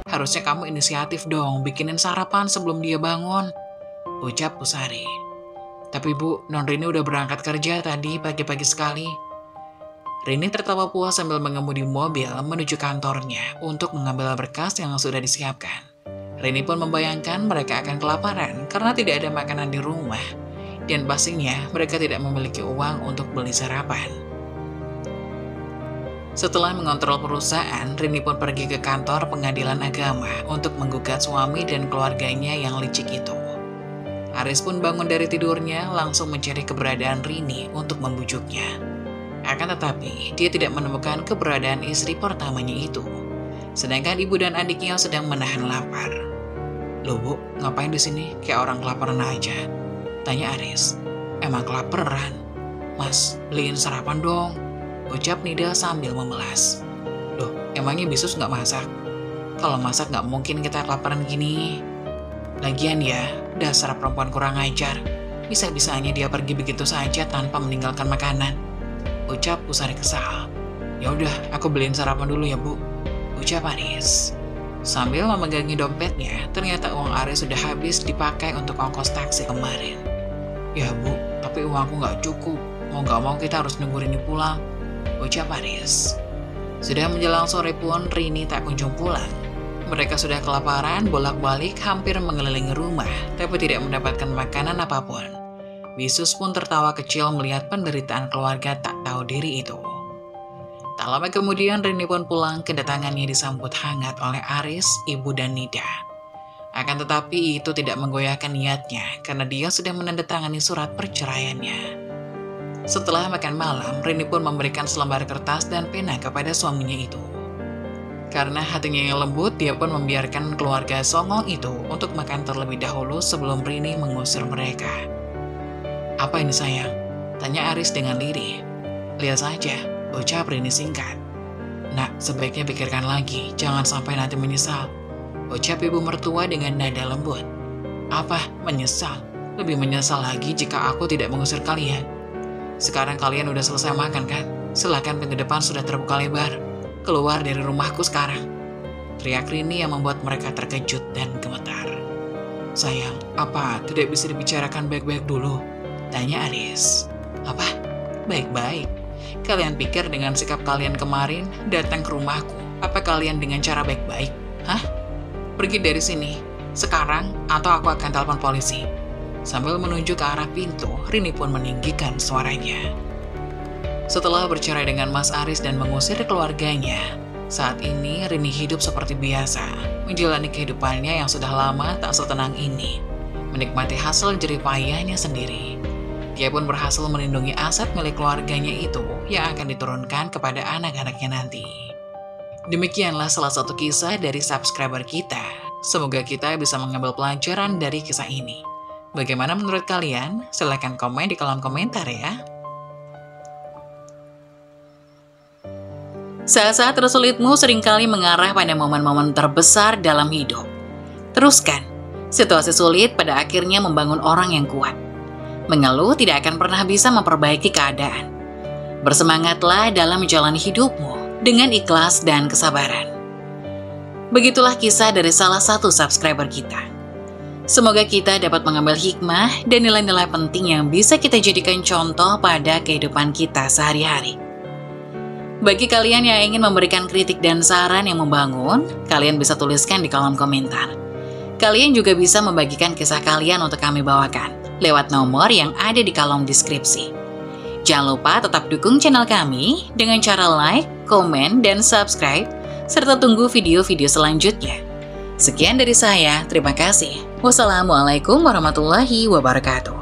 Harusnya kamu inisiatif dong, bikinin sarapan sebelum dia bangun, ucap Pusari. Tapi Bu, Non Rini udah berangkat kerja tadi pagi-pagi sekali. Rini tertawa puas sambil mengemudi mobil menuju kantornya untuk mengambil berkas yang sudah disiapkan. Rini pun membayangkan mereka akan kelaparan karena tidak ada makanan di rumah. Dan pastinya mereka tidak memiliki uang untuk beli sarapan. Setelah mengontrol perusahaan, Rini pun pergi ke kantor pengadilan agama untuk menggugat suami dan keluarganya yang licik itu. Aris pun bangun dari tidurnya langsung mencari keberadaan Rini untuk membujuknya. Akan tetapi, dia tidak menemukan keberadaan istri pertamanya itu. Sedangkan ibu dan adiknya sedang menahan lapar. Loh Bu, ngapain di sini? Kayak orang kelaparan aja, tanya Aris. Emang kelaparan? Mas, beliin sarapan dong, ucap Nida sambil memelas. Loh, emangnya Bisus nggak masak? Kalau masak nggak mungkin kita kelaparan gini. Lagian ya, dasar perempuan kurang ajar. Bisa-bisanya dia pergi begitu saja tanpa meninggalkan makanan, ucap Pusari kesal. Ya udah, aku beliin sarapan dulu ya Bu, ucap Aris. Sambil memegangi dompetnya, ternyata uang Aris sudah habis dipakai untuk ongkos taksi kemarin. Ya Bu, tapi uangku nggak cukup. Mau nggak mau kita harus nunggu Rini pulang, ucap Aris. Sudah menjelang sore pun Rini tak kunjung pulang. Mereka sudah kelaparan, bolak-balik hampir mengelilingi rumah, tapi tidak mendapatkan makanan apapun. Bisus pun tertawa kecil melihat penderitaan keluarga tak tahu diri itu. Tak lama kemudian Rini pun pulang, kedatangannya disambut hangat oleh Aris, Ibu dan Nida. Akan tetapi itu tidak menggoyahkan niatnya karena dia sudah menandatangani surat perceraiannya. Setelah makan malam, Rini pun memberikan selembar kertas dan pena kepada suaminya itu. Karena hatinya yang lembut, dia pun membiarkan keluarga songong itu untuk makan terlebih dahulu sebelum Rini mengusir mereka. Apa ini sayang? Tanya Aris dengan lirih. Lihat saja, ucap Rini singkat. Nak, sebaiknya pikirkan lagi, jangan sampai nanti menyesal, ucap ibu mertua dengan nada lembut. Apa? Menyesal? Lebih menyesal lagi jika aku tidak mengusir kalian. Sekarang kalian udah selesai makan kan? Silakan pintu depan sudah terbuka lebar. Keluar dari rumahku sekarang, teriak Rini yang membuat mereka terkejut dan gemetar. Sayang, apa tidak bisa dibicarakan baik-baik dulu? Tanya Aris. Apa? Baik-baik? Kalian pikir dengan sikap kalian kemarin datang ke rumahku, apa kalian dengan cara baik-baik? Hah? Pergi dari sini, sekarang atau aku akan telepon polisi. Sambil menunjuk ke arah pintu, Rini pun meninggikan suaranya. Setelah bercerai dengan Mas Aris dan mengusir keluarganya, saat ini Rini hidup seperti biasa, menjalani kehidupannya yang sudah lama tak setenang ini, menikmati hasil jerih payahnya sendiri. Dia pun berhasil melindungi aset milik keluarganya itu yang akan diturunkan kepada anak-anaknya nanti. Demikianlah salah satu kisah dari subscriber kita. Semoga kita bisa mengambil pelajaran dari kisah ini. Bagaimana menurut kalian? Silahkan komen di kolom komentar ya. Saat-saat tersulitmu seringkali mengarah pada momen-momen terbesar dalam hidup. Teruskan, situasi sulit pada akhirnya membangun orang yang kuat. Mengeluh tidak akan pernah bisa memperbaiki keadaan. Bersemangatlah dalam menjalani hidupmu dengan ikhlas dan kesabaran. Begitulah kisah dari salah satu subscriber kita. Semoga kita dapat mengambil hikmah dan nilai-nilai penting yang bisa kita jadikan contoh pada kehidupan kita sehari-hari. Bagi kalian yang ingin memberikan kritik dan saran yang membangun, kalian bisa tuliskan di kolom komentar. Kalian juga bisa membagikan kisah kalian untuk kami bawakan lewat nomor yang ada di kolom deskripsi. Jangan lupa tetap dukung channel kami dengan cara like, komen, dan subscribe, serta tunggu video-video selanjutnya. Sekian dari saya, terima kasih. Wassalamualaikum warahmatullahi wabarakatuh.